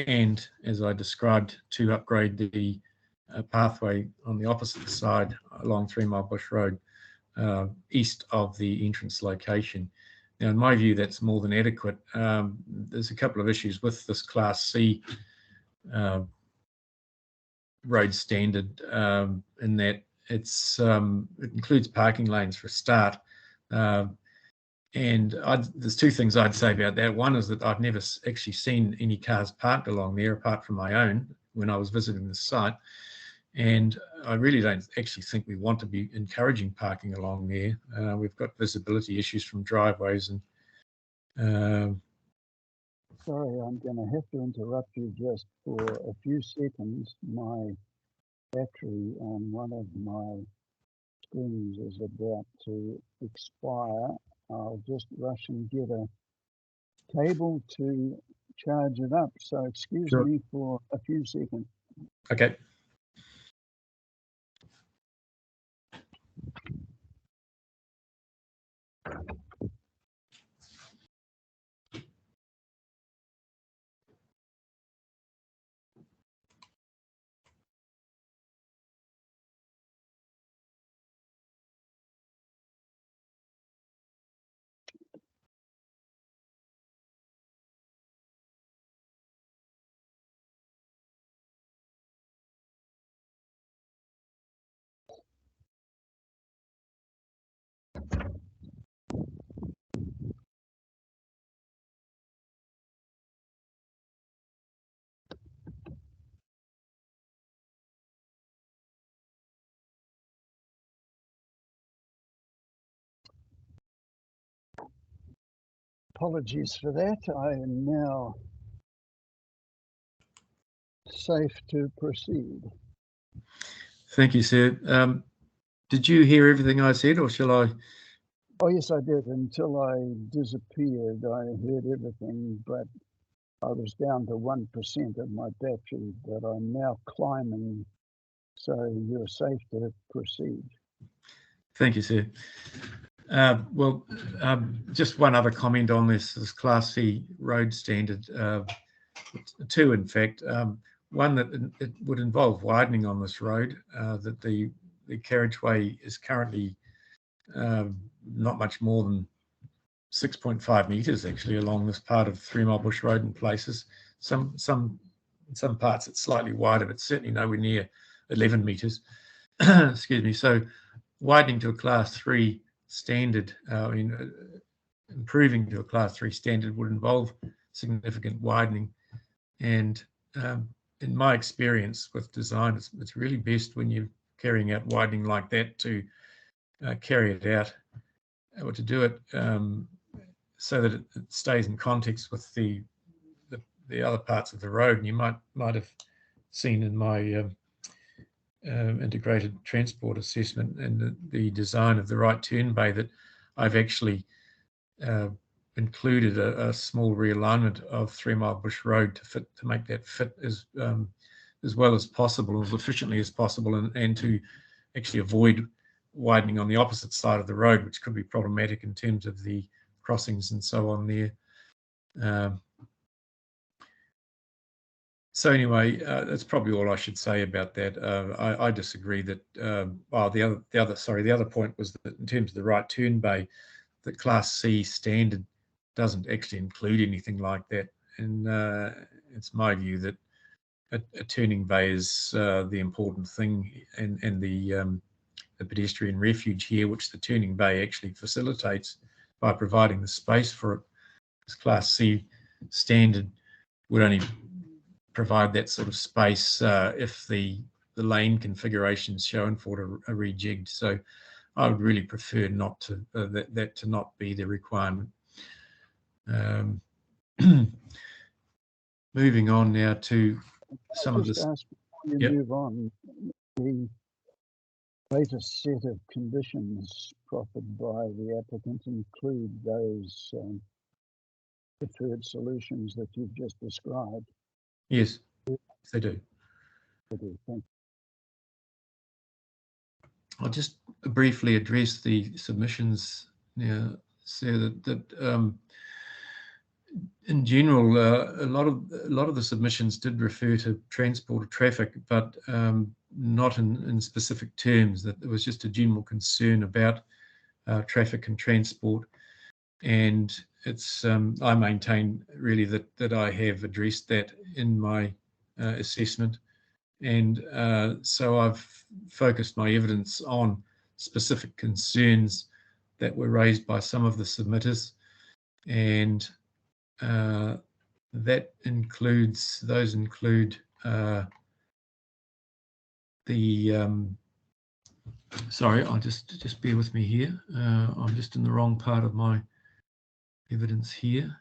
K: and, as I described, to upgrade the pathway on the opposite side along 3 Mile Bush Road, east of the entrance location. Now, in my view, that's more than adequate. There's a couple of issues with this Class C road standard, in that it includes parking lanes for a start. And there's 2 things I'd say about that. One is that I've never actually seen any cars parked along there apart from my own when I was visiting the site. And I really don't actually think we want to be encouraging parking along there. We've got visibility issues from driveways and
B: Sorry, I'm going to have to interrupt you just for a few seconds. My battery on one of my screens is about to expire. I'll just rush and get a cable to charge it up. So excuse me for a few seconds.
K: Okay.
B: Apologies for that. I am now safe to proceed.
K: Thank you, sir. Did you hear everything I said, or shall I?
B: Oh, yes, I did. Until I disappeared, I heard everything, but I was down to 1% of my battery, but I'm now climbing, so you're safe to proceed.
K: Thank you, sir. Well, just one other comment on this Class C road standard. Two, in fact. One, that it would involve widening on this road, that the carriageway is currently not much more than 6.5 metres actually along this part of 3 Mile Bush Road in places. In some parts it's slightly wider, but certainly nowhere near 11 metres. Excuse me. So widening to a Class 3 standard, improving to a Class 3 standard would involve significant widening. And in my experience with design, it's really best when you're carrying out widening like that to carry it out, or to do it so that it stays in context with the other parts of the road. And you might have seen in my integrated transport assessment and the design of the right turn bay that I've actually included a small realignment of 3 Mile Bush Road to make that fit as well as possible, as efficiently as possible, and to actually avoid widening on the opposite side of the road, which could be problematic in terms of the crossings and so on there. So anyway, that's probably all I should say about that. I disagree that. The other point was that in terms of the right turn bay, the Class C standard doesn't actually include anything like that, and it's my view that a turning bay is the important thing, and the pedestrian refuge here, which the turning bay actually facilitates by providing the space for it. This Class C standard would only provide that sort of space if the lane configurations shown for it are rejigged. So I would really prefer not to that to not be the requirement. Moving on now to some of this.
B: Ask before you move on, the latest set of conditions proffered by the applicant include those preferred solutions that you've just described?
K: Yes, they do.
B: Thank you.
K: I'll just briefly address the submissions now, so that in general, a lot of the submissions did refer to transport or traffic, but not in specific terms. That there was just a general concern about traffic and transport, and it's I maintain really that I have addressed that in my assessment, and so I've focused my evidence on specific concerns that were raised by some of the submitters, and that include sorry, I'll just bear with me here. I'm just in the wrong part of my evidence here.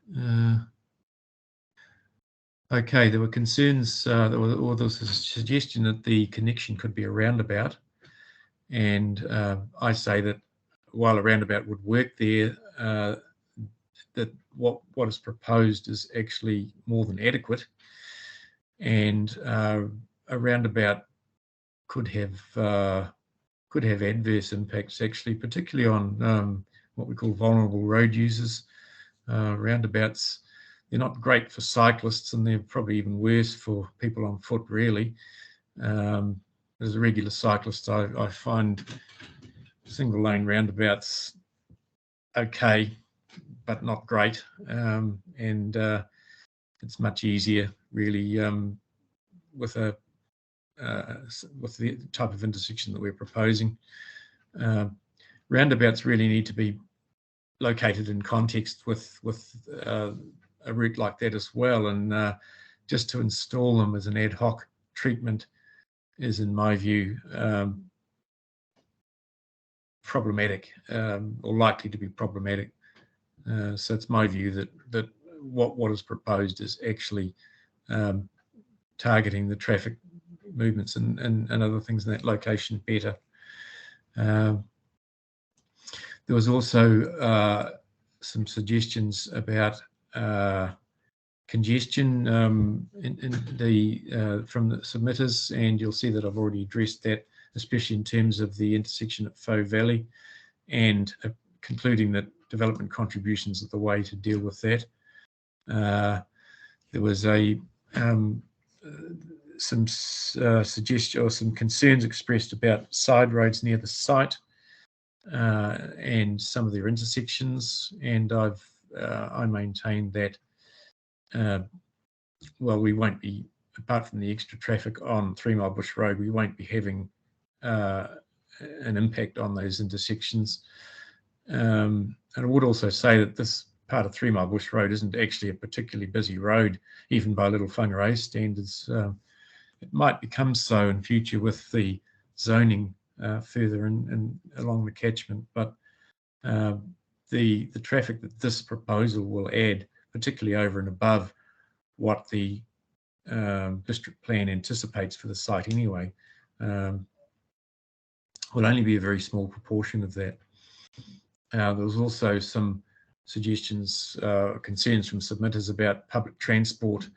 K: Okay, there were concerns, or there was a suggestion that the connection could be a roundabout, and I say that while a roundabout would work there, that what is proposed is actually more than adequate, and a roundabout could have adverse impacts actually, particularly on what we call vulnerable road users. Roundabouts, they're not great for cyclists, and they're probably even worse for people on foot, really. As a regular cyclist, I find single lane roundabouts okay, but not great, and it's much easier really with the type of intersection that we're proposing. Roundabouts really need to be located in context with a route like that as well, and just to install them as an ad hoc treatment is, in my view, problematic, or likely to be problematic. So it's my view that what is proposed is actually targeting the traffic movements and other things in that location better. There was also some suggestions about congestion from the submitters, and you'll see that I've already addressed that, especially in terms of the intersection at Faux Valley, and concluding that development contributions are the way to deal with that. There was some suggestion or some concerns expressed about side roads near the site and some of their intersections, and I maintain that well, we won't be, apart from the extra traffic on 3 Mile Bush Road, we won't be having an impact on those intersections. And I would also say that this part of 3 Mile Bush Road isn't actually a particularly busy road, even by Little Whangarei standards. It might become so in future with the zoning further in along the catchment, but the traffic that this proposal will add, particularly over and above what the district plan anticipates for the site anyway, will only be a very small proportion of that. There was also some suggestions, concerns from submitters about public transport,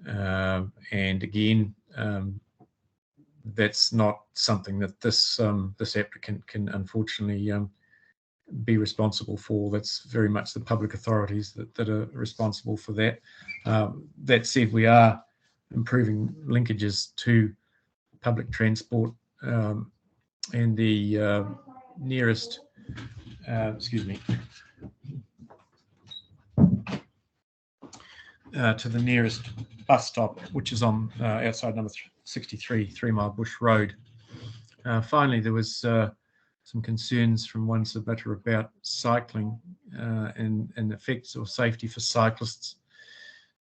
K: and again, that's not something that this applicant can unfortunately be responsible for. That's very much the public authorities that are responsible for that. That said, we are improving linkages to public transport, and the nearest, to the nearest bus stop, which is on outside number 63, 3 Mile Bush Road. Finally, there was some concerns from one submitter about cycling and effects or safety for cyclists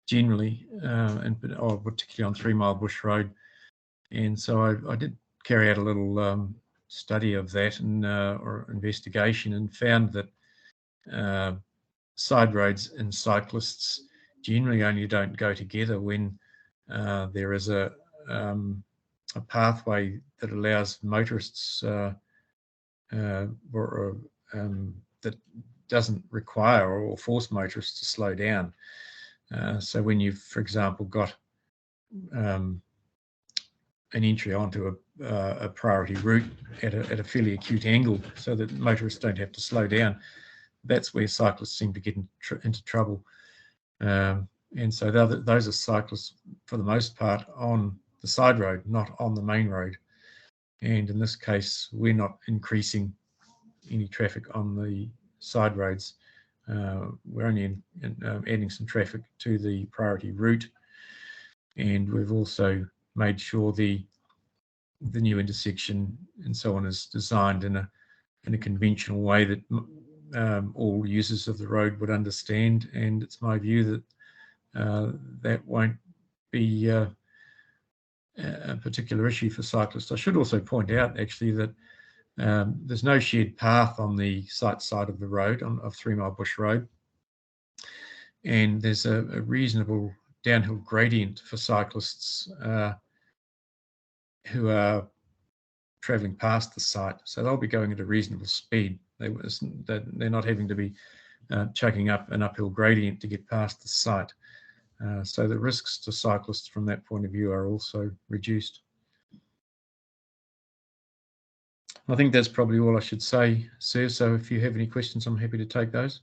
K: generally, and particularly on 3 Mile Bush Road. And so I did carry out a little study of that and or investigation, and found that side roads and cyclists generally only don't go together when there is a pathway that allows motorists that doesn't require or force motorists to slow down. So when you've, for example, got an entry onto a priority route at a fairly acute angle, so that motorists don't have to slow down, that's where cyclists seem to get into trouble. And so those are cyclists for the most part on the side road, not on the main road. And in this case, we're not increasing any traffic on the side roads. We're only adding some traffic to the priority route, and we've also made sure the new intersection and so on is designed in a conventional way that all users of the road would understand. And it's my view that that won't be a particular issue for cyclists. I should also point out actually that there's no shared path on the site side of the road of 3 Mile Bush Road, and there's a reasonable downhill gradient for cyclists who are travelling past the site, so they'll be going at a reasonable speed. They're not having to be chucking up an uphill gradient to get past the site. So the risks to cyclists from that point of view are also reduced. I think that's probably all I should say, sir. So if you have any questions, I'm happy to take those.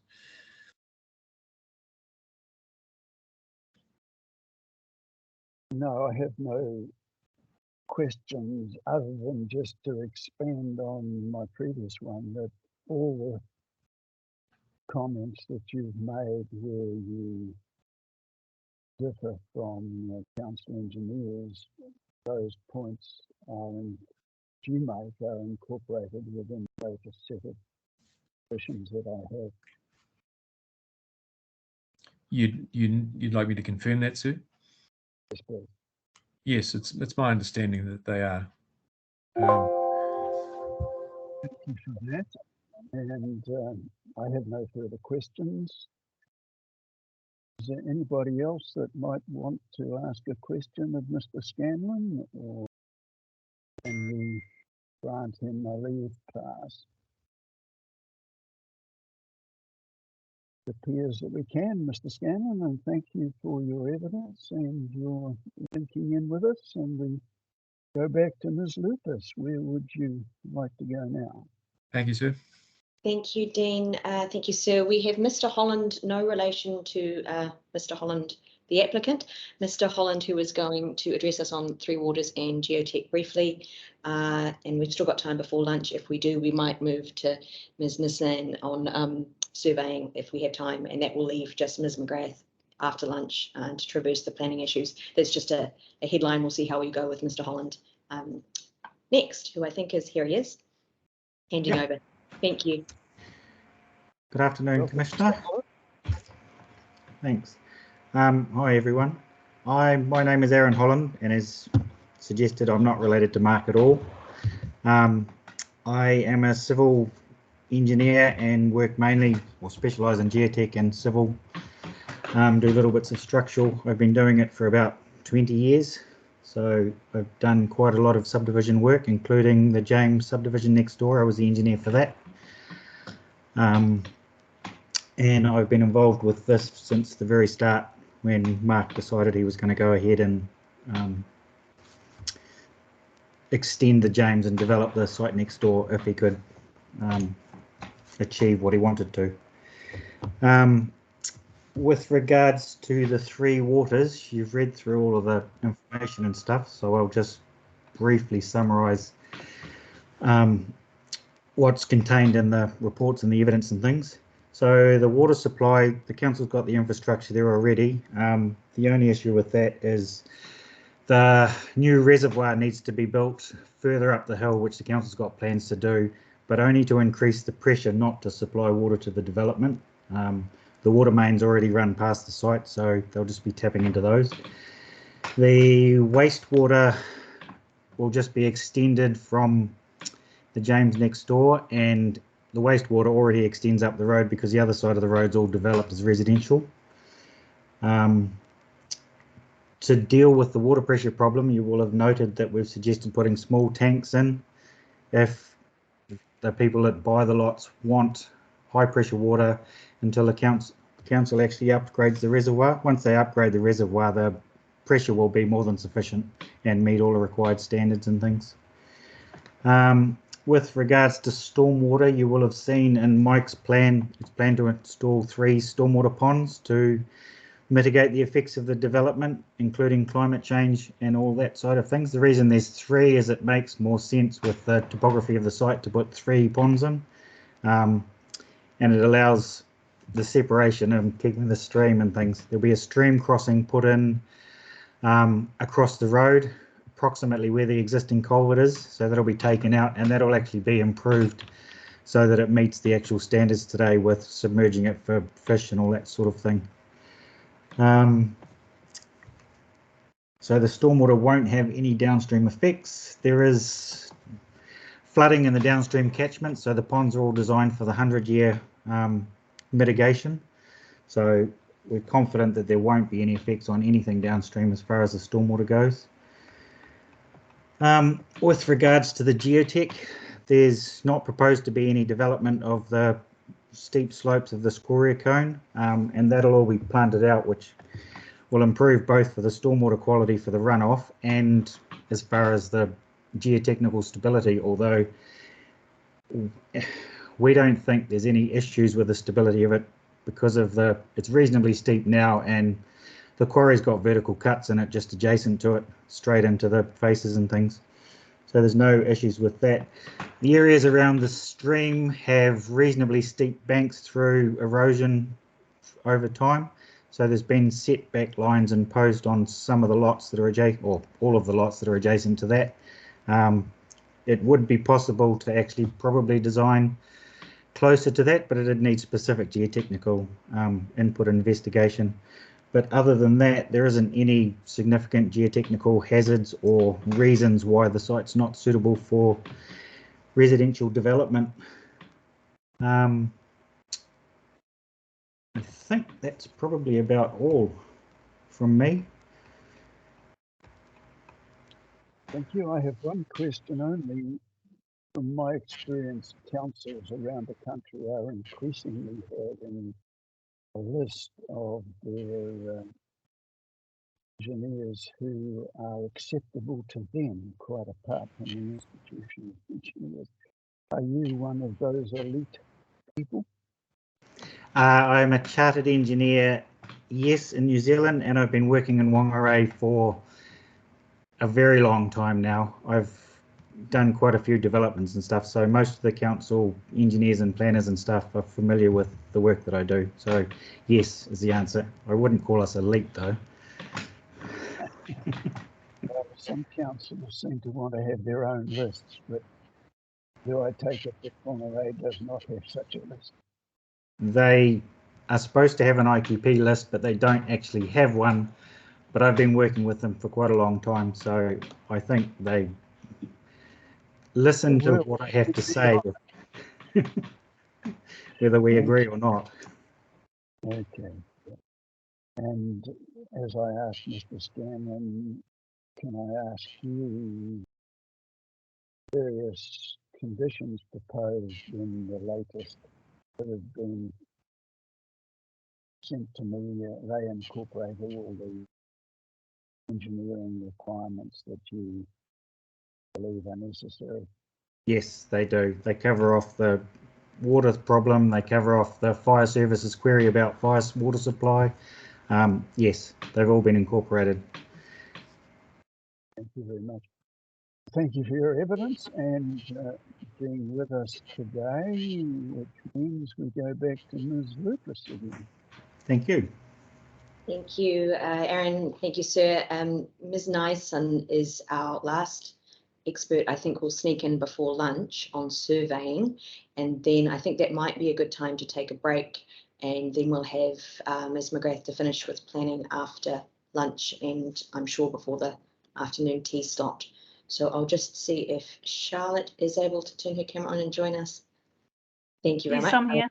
B: No, I have no questions other than just to expand on my previous one, that all the comments that you've made where you differ from council engineers, those points you make are incorporated within the latest set of questions that I have.
K: You'd like me to confirm that, sir?
B: Yes, please.
K: Yes, it's my understanding that they are.
B: Thank you for that. And I have no further questions. Is there anybody else that might want to ask a question of Mr. Scanlon, or can we grant him a leave pass? It appears that we can, Mr. Scanlon, and thank you for your evidence and your linking in with us. And we go back to Ms. Lucas. Where would you like to go now?
K: Thank you, sir.
H: Thank you, Dean. Thank you, sir. We have Mr. Holland, no relation to Mr. Holland, the applicant. Mr. Holland, who is going to address us on Three Waters and Geotech briefly. And we've still got time before lunch. If we do, we might move to Ms. Nissan on surveying if we have time, and that will leave just Ms. McGrath after lunch to traverse the planning issues. That's just a headline. We'll see how we go with Mr. Holland next, who I think is, here he is, handing over. Thank you.
L: Good afternoon, Commissioner. Thanks. Hi, everyone. My name is Aaron Holland, and as suggested, I'm not related to Mark at all. I am a civil engineer and work mainly, or specialise in geotech and civil, do little bits of structural. I've been doing it for about 20 years. So I've done quite a lot of subdivision work, including the James subdivision next door. I was the engineer for that. And I've been involved with this since the very start when Mark decided he was going to go ahead and extend the James and develop the site next door if he could achieve what he wanted to. With regards to the Three Waters, you've read through all of the information and stuff, so I'll just briefly summarise what's contained in the reports and the evidence and things. So the water supply, the council's got the infrastructure there already. The only issue with that is the new reservoir needs to be built further up the hill, which the council's got plans to do, but only to increase the pressure, not to supply water to the development. The water mains already run past the site, so they'll just be tapping into those. The wastewater will just be extended from the James next door, and the wastewater already extends up the road because the other side of the road's all developed as residential. To deal with the water pressure problem, you will have noted that we've suggested putting small tanks in. If the people that buy the lots want high pressure water until the council actually upgrades the reservoir. Once they upgrade the reservoir, the pressure will be more than sufficient and meet all the required standards and things. With regards to stormwater, you will have seen in Mike's plan, it's planned to install 3 stormwater ponds to mitigate the effects of the development, including climate change and all that side of things. The reason there's 3 is it makes more sense with the topography of the site to put 3 ponds in. And it allows the separation and keeping the stream and things. There'll be a stream crossing put in across the road, approximately where the existing culvert is, so that'll be taken out, and that'll actually be improved so that it meets the actual standards today with submerging it for fish and all that sort of thing. So the stormwater won't have any downstream effects. There is flooding in the downstream catchment, so the ponds are all designed for the 100-year mitigation. So we're confident that there won't be any effects on anything downstream as far as the stormwater goes. With regards to the geotech, there's not proposed to be any development of the steep slopes of the scoria cone, and that'll all be planted out, which will improve both for the stormwater quality for the runoff and as far as the geotechnical stability, although we don't think there's any issues with the stability of it because of it's reasonably steep now, and the quarry's got vertical cuts in it just adjacent to it, straight into the faces and things. So there's no issues with that. The areas around the stream have reasonably steep banks through erosion over time. So there's been setback lines imposed on some of the lots that are adjacent, or all of the lots that are adjacent to that. It would be possible to actually probably design closer to that, but it'd need specific geotechnical input and investigation. But other than that, there isn't any significant geotechnical hazards or reasons why the site's not suitable for residential development. I think that's probably about all from me.
B: Thank you. I have one question only. From my experience, councils around the country are increasingly having a list of their engineers who are acceptable to them, quite apart from the institution of engineers. Are you one of those elite people?
L: I'm a chartered engineer, yes, in New Zealand, and I've been working in Whangarei for a very long time now. I've done quite a few developments and stuff, so most of the council engineers and planners and stuff are familiar with the work that I do. So yes is the answer. I wouldn't call us elite though.
B: Well, some councils seem to want to have their own lists, but do I take it that Whangarei does not have such a list?
L: They are supposed to have an IQP list, but they don't actually have one. But I've been working with them for quite a long time, so I think they listen to what I have to say, whether we agree or not.
B: Okay. And as I asked Mr. Scanlon, can I ask you various conditions proposed in the latest that have been sent to me? They incorporate all the engineering requirements that you believe are necessary.
L: Yes, they do. They cover off the water problem. They cover off the fire services query about fire water supply. Yes, they've all been incorporated.
B: Thank you very much. Thank you for your evidence and being with us today, which means we go back to Ms. Lucas again.
L: Thank you.
H: Thank you, Aaron. Thank you, sir. Ms. Nyson is our last expert. I think will sneak in before lunch on surveying, and then I think that might be a good time to take a break, and then we'll have Ms. McGrath to finish with planning after lunch, and I'm sure before the afternoon tea slot. So I'll just see if Charlotte is able to turn her camera on and join us. Thank you very much.
M: Yes, I'm here.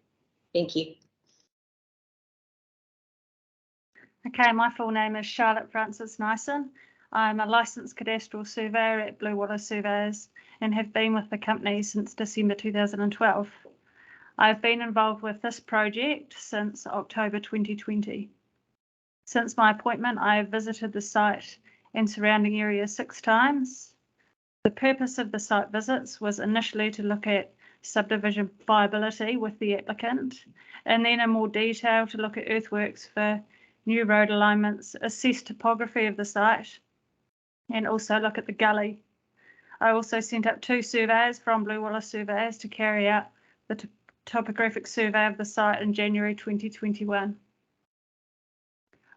H: Thank you.
M: Okay, my full name is Charlotte Frances Nyson. I'm a licensed cadastral surveyor at Blue Water Surveyors and have been with the company since December 2012. I've been involved with this project since October 2020. Since my appointment, I have visited the site and surrounding area 6 times. The purpose of the site visits was initially to look at subdivision viability with the applicant, and then in more detail to look at earthworks for new road alignments, assess topography of the site, and also look at the gully. I also sent up 2 surveyors from Blue Water Surveyors to carry out the topographic survey of the site in January 2021.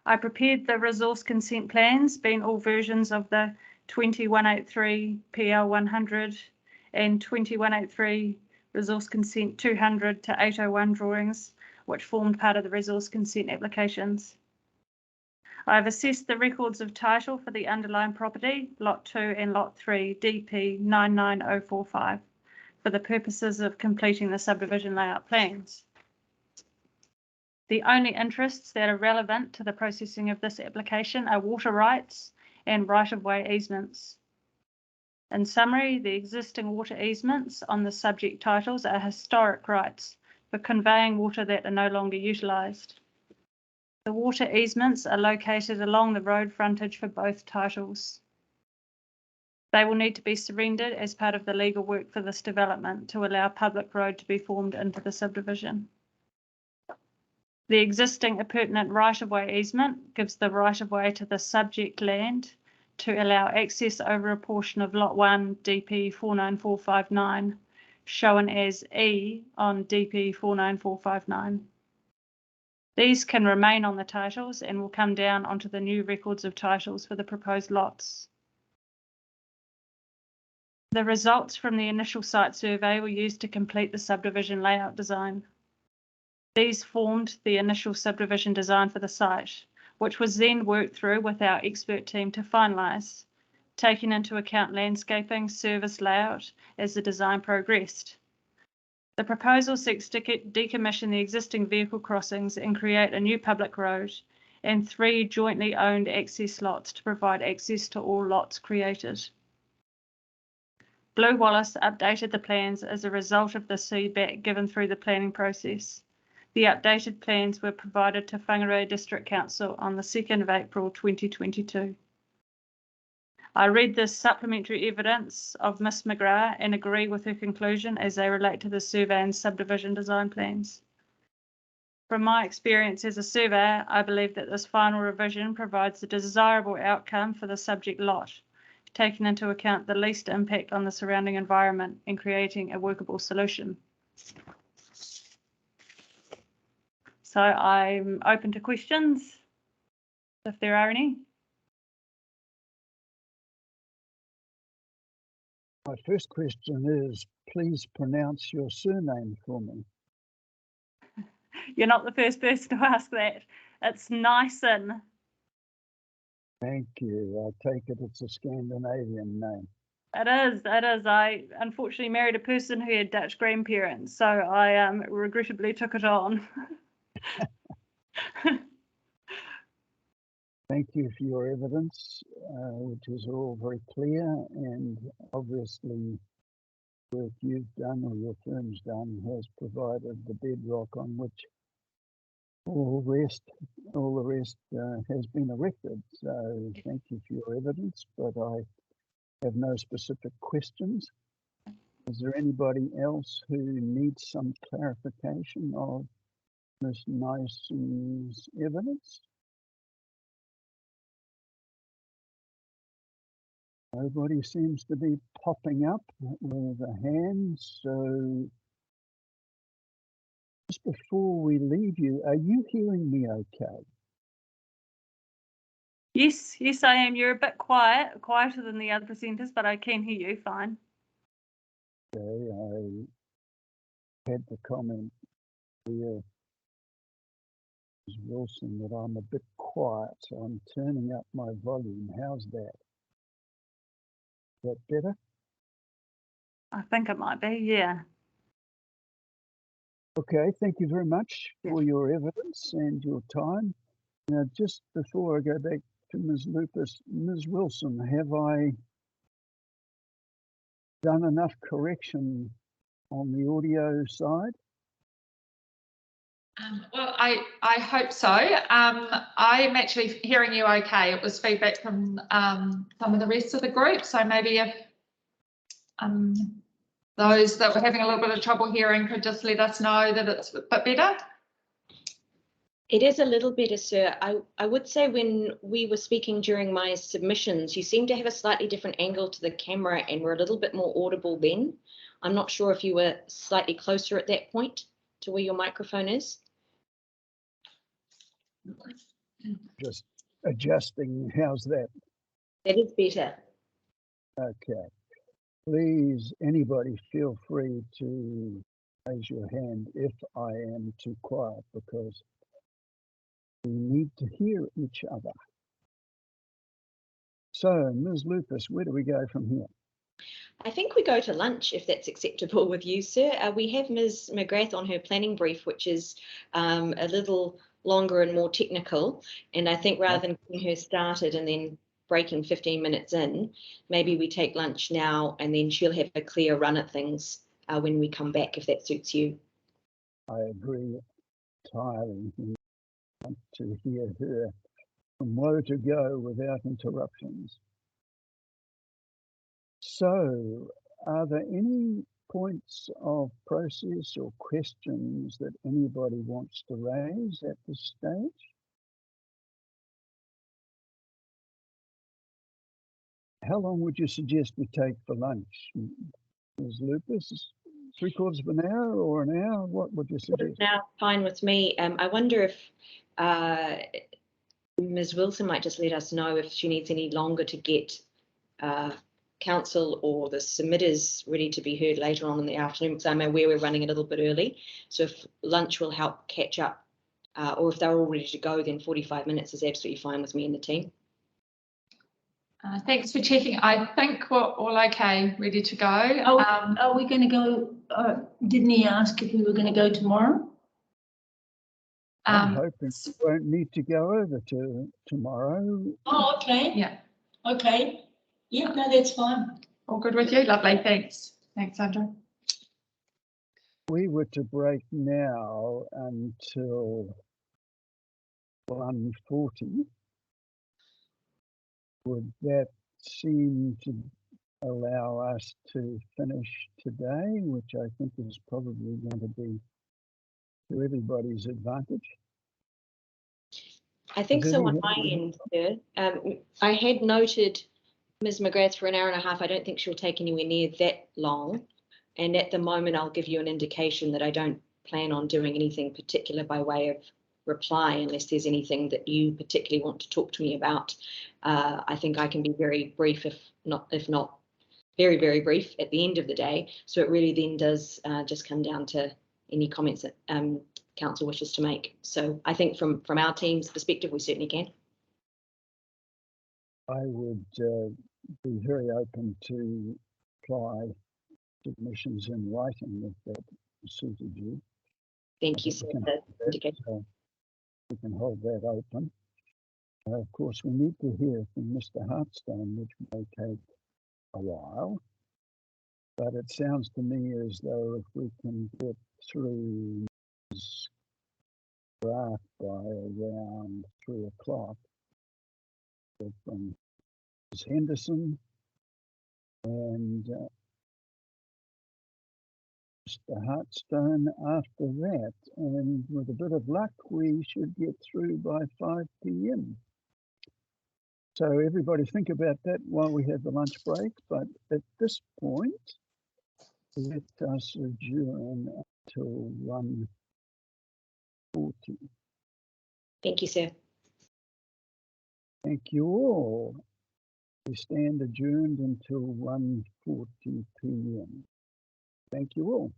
M: I prepared the resource consent plans, being all versions of the 20183 PL 100 and 20183 resource consent 200 to 801 drawings, which formed part of the resource consent applications. I have assessed the records of title for the underlying property, Lot 2 and Lot 3, DP 99045, for the purposes of completing the subdivision layout plans. The only interests that are relevant to the processing of this application are water rights and right-of-way easements. In summary, the existing water easements on the subject titles are historic rights for conveying water that are no longer utilised. The water easements are located along the road frontage for both titles. They will need to be surrendered as part of the legal work for this development to allow public road to be formed into the subdivision. The existing appurtenant right-of-way easement gives the right-of-way to the subject land to allow access over a portion of Lot 1 DP 49459, shown as E on DP 49459. These can remain on the titles and will come down onto the new records of titles for the proposed lots. The results from the initial site survey were used to complete the subdivision layout design. These formed the initial subdivision design for the site, which was then worked through with our expert team to finalise, taking into account landscaping, service layout as the design progressed. The proposal seeks to decommission the existing vehicle crossings and create a new public road and 3 jointly owned access lots to provide access to all lots created. Blue Wallace updated the plans as a result of the feedback given through the planning process. The updated plans were provided to Whangarei District Council on the 2nd of April 2022. I read this supplementary evidence of Ms McGrath and agree with her conclusion as they relate to the survey and subdivision design plans. From my experience as a surveyor, I believe that this final revision provides a desirable outcome for the subject lot, taking into account the least impact on the surrounding environment and creating a workable solution. So I'm open to questions, if there are any.
B: My first question is, please pronounce your surname for me.
M: You're not the first person to ask that. It's Nyson.
B: Thank you. I take it it's a Scandinavian name.
M: It is. I unfortunately married a person who had Dutch grandparents, so I regrettably took it on.
B: Thank you for your evidence, which is all very clear, and obviously work you've done or your firm's done has provided the bedrock on which all the rest has been erected. So thank you for your evidence, but I have no specific questions. Is there anybody else who needs some clarification of Ms. Nyson's evidence? Nobody seems to be popping up with a hand, so just before we leave you, are you hearing me okay?
M: Yes, I am. You're a bit quieter than the other presenters, but I can hear you fine.
B: Okay, I had the comment here, Ms. Wilson, that I'm a bit quiet, so I'm turning up my volume. How's that? Is that better?
M: I think it might be, yeah.
B: Okay, thank you very much for your evidence and your time. Now, just before I go back to Ms. Lucas, Ms. Wilson, have I done enough correction on the audio side?
F: Well, I hope so. I'm actually hearing you okay. It was feedback from some of the rest of the group. So maybe if those that were having a little bit of trouble hearing could just let us know that it's a bit better.
H: It is a little better, sir. I would say when we were speaking during my submissions, you seem to have a slightly different angle to the camera and were a little bit more audible then. I'm not sure if you were slightly closer at that point to where your microphone is.
B: Just adjusting, how's that?
H: That is better.
B: Okay. Please, anybody feel free to raise your hand if I am too quiet, because we need to hear each other. So, Ms. Lucas, where do we go from here?
H: I think we go to lunch, if that's acceptable with you, sir. We have Ms. McGrath on her planning brief, which is a little longer and more technical. And I think rather than getting her started and then breaking 15 minutes in, maybe we take lunch now and then she'll have a clear run at things when we come back, if that suits you.
B: I agree entirely. We want to hear her from woe to go without interruptions. So, are there any points of process or questions that anybody wants to raise at this stage? How long would you suggest we take for lunch, Ms. Lucas? 3/4 of an hour or an hour? What would you suggest?
H: Now, fine with me. I wonder if Ms. Wilson might just let us know if she needs any longer to get council or the submitters ready to be heard later on in the afternoon, because I'm aware we're running a little bit early. So if lunch will help catch up, or if they're all ready to go, then 45 minutes is absolutely fine with me and the team.
F: Thanks for checking. I think we're all okay, ready to go.
G: Are we going to go? Didn't he ask if we were going to go tomorrow?
B: I'm hoping we won't need to go over to tomorrow.
G: Oh, okay.
F: Yeah.
G: Okay. Yeah, no, that's fine.
F: All good with you? Lovely. Thanks. Thanks, Andrew.
B: We were to break now until 1:40. Would that seem to allow us to finish today, which I think is probably going to be to everybody's advantage?
H: I think so on my end, sir. I had noted Ms. McGrath for an hour and a half. I don't think she'll take anywhere near that long. And at the moment, I'll give you an indication that I don't plan on doing anything particular by way of reply unless there's anything that you particularly want to talk to me about. I think I can be very brief, if not very, very brief at the end of the day. So it really then does just come down to any comments that council wishes to make. So I think from our team's perspective, we certainly can.
B: I would be very open to apply submissions in writing if that suited you.
H: Thank you, sir.
B: We can hold that open. Of course, we need to hear from Mr. Hartstone, which may take a while. But it sounds to me as though if we can get through this draft by around 3 o'clock, from Ms. Henderson and Mr. Hartstone after that, and with a bit of luck, we should get through by 5 p.m. So everybody think about that while we have the lunch break. But at this point, let us adjourn until 1:40.
H: Thank you, sir.
B: Thank you all. We stand adjourned until 1:40 p.m. Thank you all.